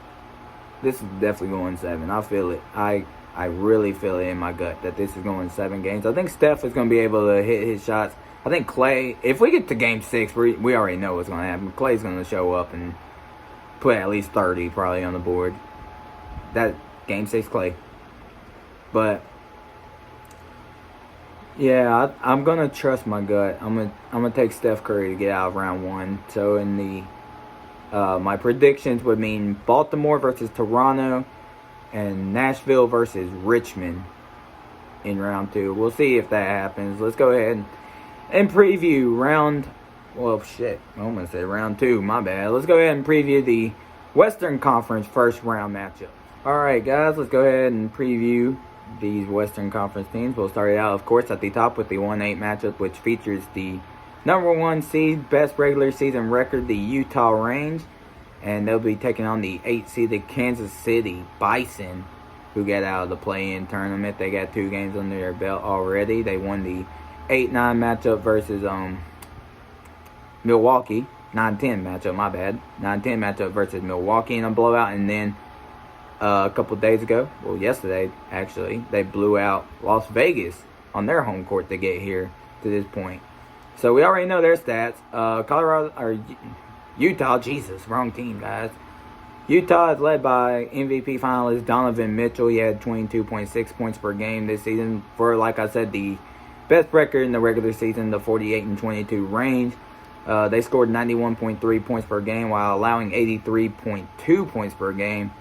This is definitely going 7. I feel it. I really feel it in my gut that this is going 7 games. I think Steph is going to be able to hit his shots. I think Klay, if we get to game 6, we already know what's going to happen. Klay's going to show up and put at least 30 probably on the board. That game 6 Klay. But yeah, I'm gonna trust my gut. I'm gonna take Steph Curry to get out of round 1. So in the my predictions would mean Baltimore versus Toronto and Nashville versus Richmond in round 2. We'll see if that happens. Let's go ahead and preview round. Well, shit, I almost said round 2. My bad. Let's go ahead and preview the Western Conference first round matchup. Alright guys, let's go ahead and preview these Western Conference teams. We'll start it out, of course, at the top with the 1-8 matchup, which features the number 1 seed, best regular season record, the Utah Range. And they'll be taking on the 8-seeded Kansas City Bison, who got out of the play-in tournament. They got 2 games under their belt already. They won the 8-9 matchup versus Milwaukee. 9-10 matchup, my bad. 9-10 matchup versus Milwaukee in a blowout. And then a couple days ago. Well, yesterday, actually. They blew out Las Vegas on their home court to get here to this point. So we already know their stats. Utah, Jesus, wrong team, guys. Utah is led by MVP finalist Donovan Mitchell. He had 22.6 points per game this season for, like I said, the best record in the regular season, the 48 and 22 range. They scored 91.3 points per game while allowing 83.2 points per game.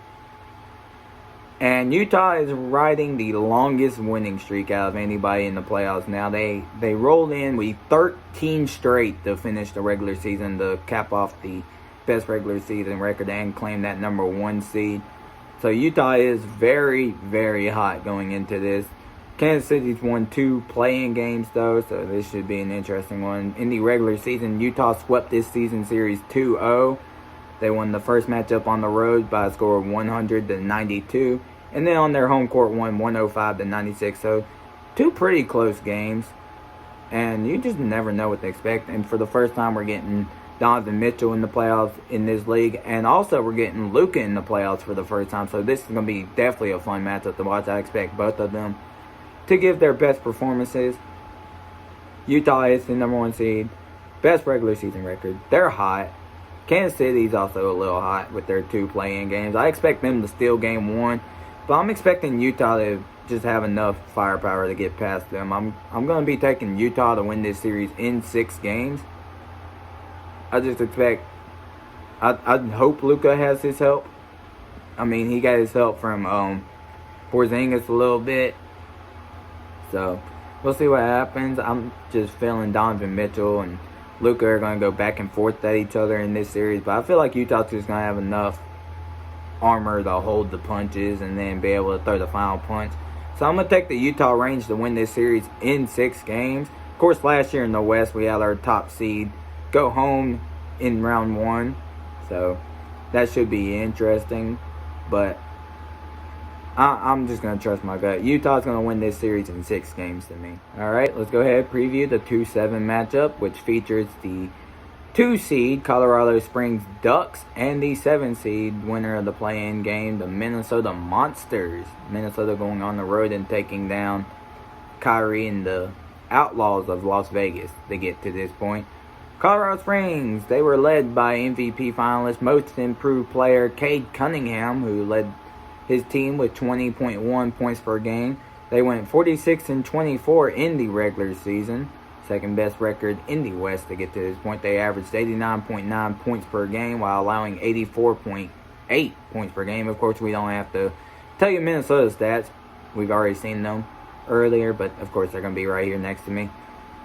And Utah is riding the longest winning streak out of anybody in the playoffs now. They rolled in with 13 straight to finish the regular season, to cap off the best regular season record and claim that number 1 seed. So Utah is very, very hot going into this. Kansas City's won 2 play-in games, though, so this should be an interesting one. In the regular season, Utah swept this season series 2-0. They won the first matchup on the road by a score of 100-92. And then on their home court won 105-96. So 2 pretty close games. And you just never know what to expect. And for the first time, we're getting Donovan Mitchell in the playoffs in this league. And also, we're getting Luka in the playoffs for the first time. So this is going to be definitely a fun matchup to watch. I expect both of them to give their best performances. Utah is the number 1 seed. Best regular season record. They're hot. Kansas City's also a little hot with their 2 play-in games. I expect them to steal game 1. But I'm expecting Utah to just have enough firepower to get past them. I'm going to be taking Utah to win this series in 6 games. I just expect... I hope Luka has his help. I mean, he got his help from Porzingis a little bit. So, we'll see what happens. I'm just feeling Donovan Mitchell and Luka are going to go back and forth at each other in this series. But I feel like Utah's just going to have enough armor to hold the punches and then be able to throw the final punch. So I'm going to take the Utah range to win this series in 6 games. Of course, last year in the West, we had our top seed go home in round 1. So that should be interesting. But I'm just going to trust my gut. Utah's going to win this series in 6 games to me. Alright, let's go ahead and preview the 2-7 matchup, which features the 2 seed Colorado Springs Ducks and the 7 seed winner of the play-in game, the Minnesota Monsters. Minnesota going on the road and taking down Kyrie and the Outlaws of Las Vegas to get to this point. Colorado Springs, they were led by MVP finalist, most improved player Cade Cunningham, who led his team with 20.1 points per game. They went 46 and 24 in the regular season. Second best record in the West to get to this point. They averaged 89.9 points per game while allowing 84.8 points per game. Of course, we don't have to tell you Minnesota's stats. We've already seen them earlier, but of course they're going to be right here next to me.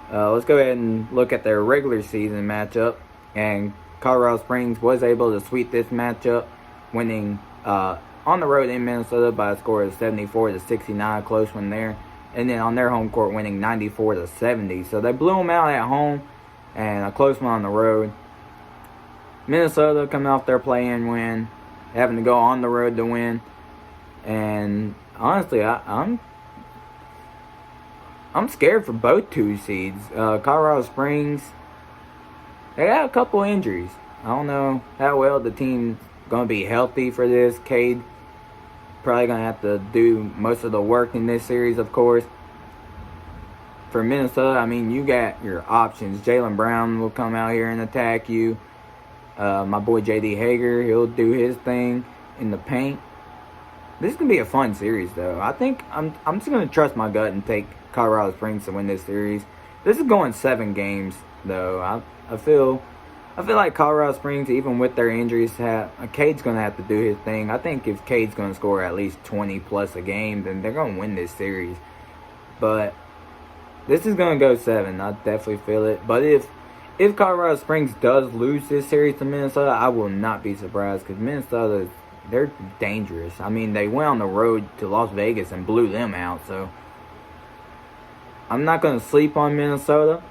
Let's go ahead and look at their regular season matchup. And Colorado Springs was able to sweep this matchup, winning on the road in Minnesota by a score of 74-69, close one there. And then on their home court, winning 94-70. So they blew them out at home and a close one on the road. Minnesota coming off their play-in win, having to go on the road to win. And honestly, I'm scared for both 2 seeds. Colorado Springs, they got a couple injuries. I don't know how well the team's going to be healthy for this. Cade probably going to have to do most of the work in this series, of course. For Minnesota, I mean, you got your options. Jaylen Brown will come out here and attack you. My boy J.D. Hager, he'll do his thing in the paint. This is going to be a fun series, though. I think I'm just going to trust my gut and take Colorado Springs to win this series. This is going 7 games, though. I feel like Colorado Springs, even with their injuries, Cade's going to have to do his thing. I think if Cade's going to score at least 20 plus a game, then they're going to win this series. But this is going to go 7. I definitely feel it. But if Colorado Springs does lose this series to Minnesota, I will not be surprised, because Minnesota, they're dangerous. I mean, they went on the road to Las Vegas and blew them out. So I'm not going to sleep on Minnesota.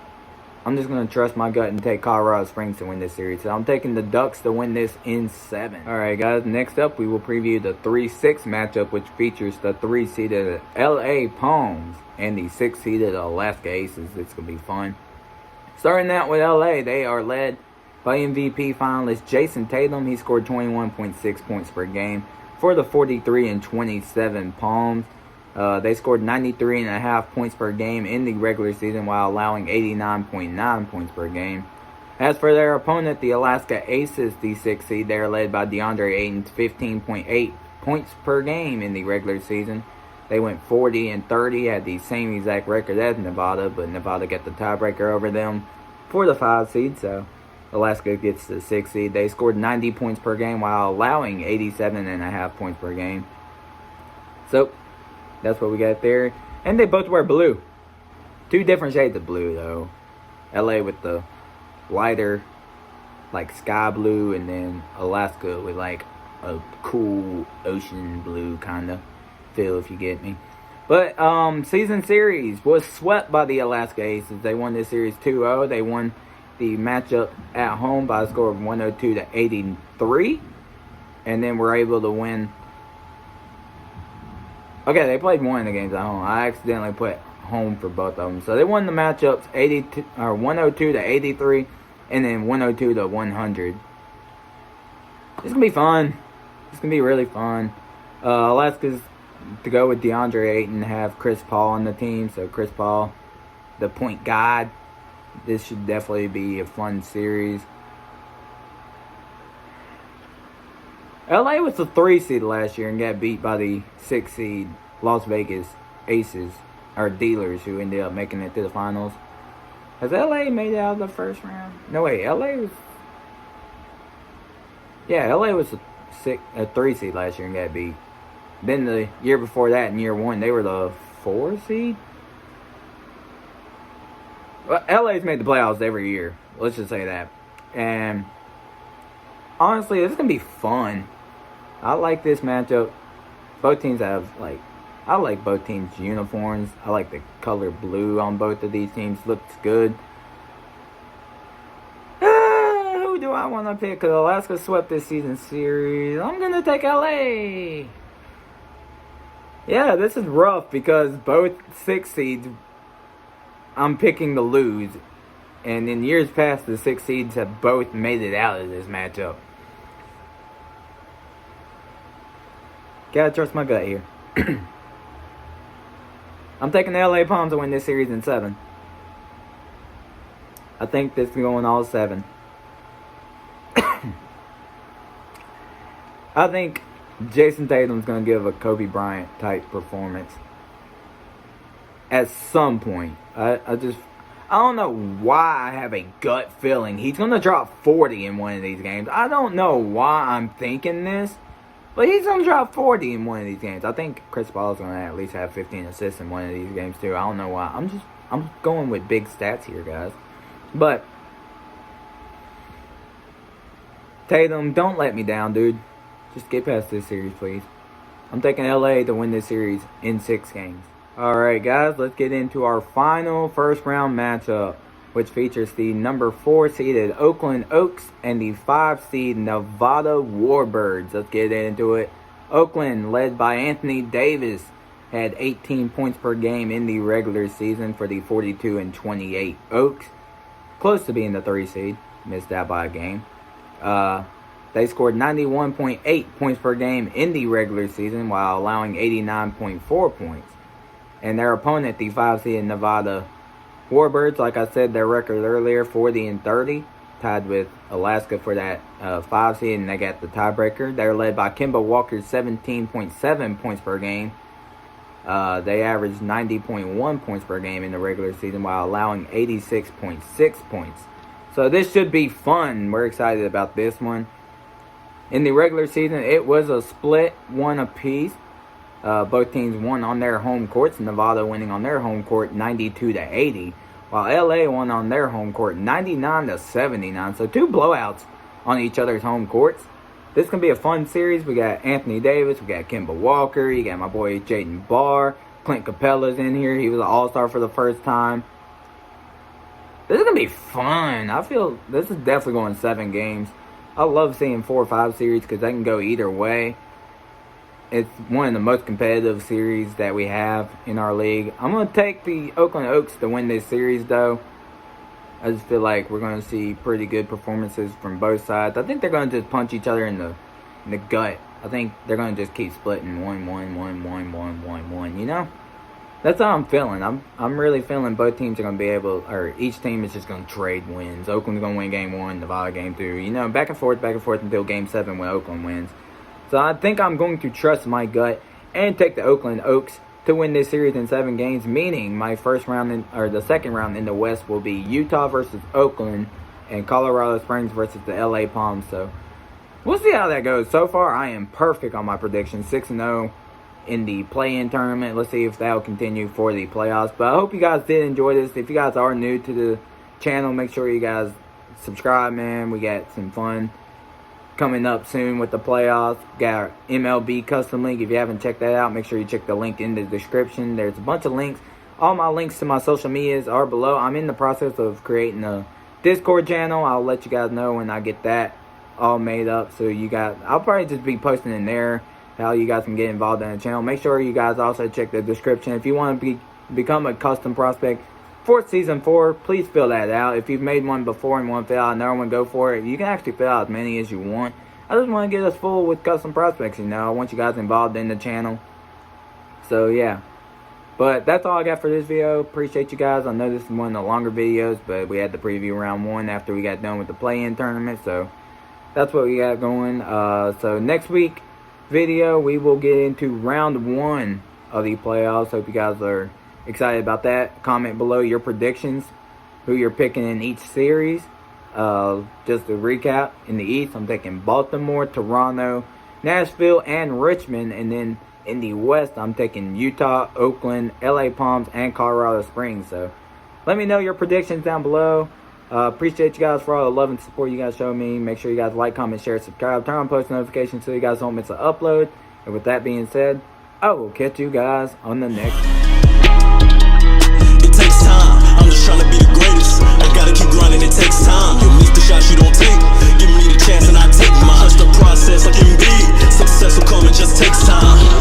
I'm just going to trust my gut and take Colorado Springs to win this series. So I'm taking the Ducks to win this in 7. Alright guys, next up we will preview the 3-6 matchup, which features the 3-seeded LA Palms and the 6-seeded Alaska Aces. It's going to be fun. Starting out with LA, they are led by MVP finalist Jason Tatum. He scored 21.6 points per game for the 43-27 Palms. They scored 93.5 points per game in the regular season while allowing 89.9 points per game. As for their opponent, the Alaska Aces, the 6th seed, they are led by DeAndre Ayton's 15.8 points per game in the regular season. They went 40-30, had the same exact record as Nevada, but Nevada got the tiebreaker over them for the 5 seed, so Alaska gets the 6 seed. They scored 90 points per game while allowing 87.5 points per game. So, that's what we got there. And they both wear blue. 2 different shades of blue, though. LA with the lighter, like sky blue, and then Alaska with like a cool ocean blue kind of feel, if you get me. But season series was swept by the Alaska Aces. They won this series 2-0. They won the matchup at home by a score of 102-83, and then were able to win. Okay, they played one of the games at home. I accidentally put home for both of them. So they won the matchups 102-83 and then 102-100. It's going to be fun. It's going to be really fun. Alaska's to go with DeAndre Ayton, have Chris Paul on the team. So Chris Paul, the point guard. This should definitely be a fun series. LA was the 3 seed last year and got beat by the 6 seed Las Vegas Aces, or Dealers, who ended up making it to the finals. Has LA made it out of the first round? No, wait, LA was... Yeah, LA was a 3 seed last year and got beat. Then the year before that, in year 1, they were the 4 seed? Well, LA's made the playoffs every year. Let's just say that. And honestly, it's going to be fun. I like this matchup. Both teams have, like... I like both teams' uniforms. I like the color blue on both of these teams. Looks good. Who do I want to pick? Because Alaska swept this season series. I'm going to take LA. Yeah, this is rough because both 6 seeds, I'm picking to lose. And in years past, the 6 seeds have both made it out of this matchup. Gotta trust my gut here. I'm taking the LA Palms to win this series in 7. I think this is going all 7. I think Jason Tatum's going to give a Kobe Bryant type performance at some point. I don't know why I have a gut feeling he's going to drop 40 in one of these games. I don't know why I'm thinking this. But he's going to drop 40 in one of these games. I think Chris Paul is going to at least have 15 assists in one of these games too. I don't know why. I'm going with big stats here, guys. But Tatum, don't let me down, dude. Just get past this series, please. I'm taking LA to win this series in 6 games. Alright, guys, let's get into our final first round matchup, which features the number 4 seeded Oakland Oaks and the 5 seed Nevada Warbirds. Let's get into it. Oakland, led by Anthony Davis, had 18 points per game in the regular season for the 42-28 Oaks. Close to being the 3 seed. Missed out by a game. They scored 91.8 points per game in the regular season while allowing 89.4 points. And their opponent, the 5 seed Nevada Warbirds, like I said, their record earlier, 40-30, tied with Alaska for that 5 seed, and they got the tiebreaker. They're led by Kemba Walker's 17.7 points per game. They averaged 90.1 points per game in the regular season while allowing 86.6 points. So this should be fun. We're excited about this one. In the regular season, it was a split 1 apiece. Both teams won on their home courts. Nevada winning on their home court 92-80, while LA won on their home court 99-79. So 2 blowouts on each other's home courts. This can be a fun series. We got Anthony Davis, we got Kemba Walker, you got my boy Jaden Barr, Clint Capella's in here. He was an All-Star for the first time. This is gonna be fun. I feel this is definitely going 7 games. I love seeing 4 or 5 series because they can go either way. It's one of the most competitive series that we have in our league. I'm going to take the Oakland Oaks to win this series, though. I just feel like we're going to see pretty good performances from both sides. I think they're going to just punch each other in the gut. I think they're going to just keep splitting 1-1, you know? That's how I'm feeling. I'm really feeling both teams are going to be able, or each team is just going to trade wins. Oakland's going to win game 1, Nevada game 2. You know, back and forth until game 7 when Oakland wins. So I think I'm going to trust my gut and take the Oakland Oaks to win this series in 7 games, meaning my first round, or the second round in the West will be Utah versus Oakland and Colorado Springs versus the LA Palms. So we'll see how that goes. So far, I am perfect on my predictions, 6-0 in the play-in tournament. Let's see if that will continue for the playoffs. But I hope you guys did enjoy this. If you guys are new to the channel, make sure you guys subscribe, man. We got some fun coming up soon with the playoffs. Got our MLB custom link. If you haven't checked that out, make sure you check the link in the description. There's a bunch of links. All my links to my social medias are below. I'm in the process of creating a Discord channel. I'll let you guys know when I get that all made up. So you guys, I'll probably just be posting in there how you guys can get involved in the channel. Make sure you guys also check the description. If you want to become a custom prospect for Season 4, please fill that out. If you've made one before and want to fill out another one, go for it. You can actually fill out as many as you want. I just want to get us full with custom prospects, you know. I want you guys involved in the channel. So, yeah. But that's all I got for this video. Appreciate you guys. I know this is one of the longer videos, but we had the preview round 1 after we got done with the play-in tournament. So, that's what we got going. So, next week video, we will get into round 1 of the playoffs. Hope you guys are excited about that. Comment below your predictions, who you're picking in each series. Just to recap, in the East, I'm taking Baltimore, Toronto, Nashville, and Richmond. And then in the West, I'm taking Utah, Oakland, LA Palms, and Colorado Springs. So let me know your predictions down below. Appreciate you guys for all the love and support you guys show me. Make sure you guys like, comment, share, subscribe, turn on post notifications so you guys don't miss an upload. And with that being said, I will catch you guys on the next. It takes time. I'm just trying to be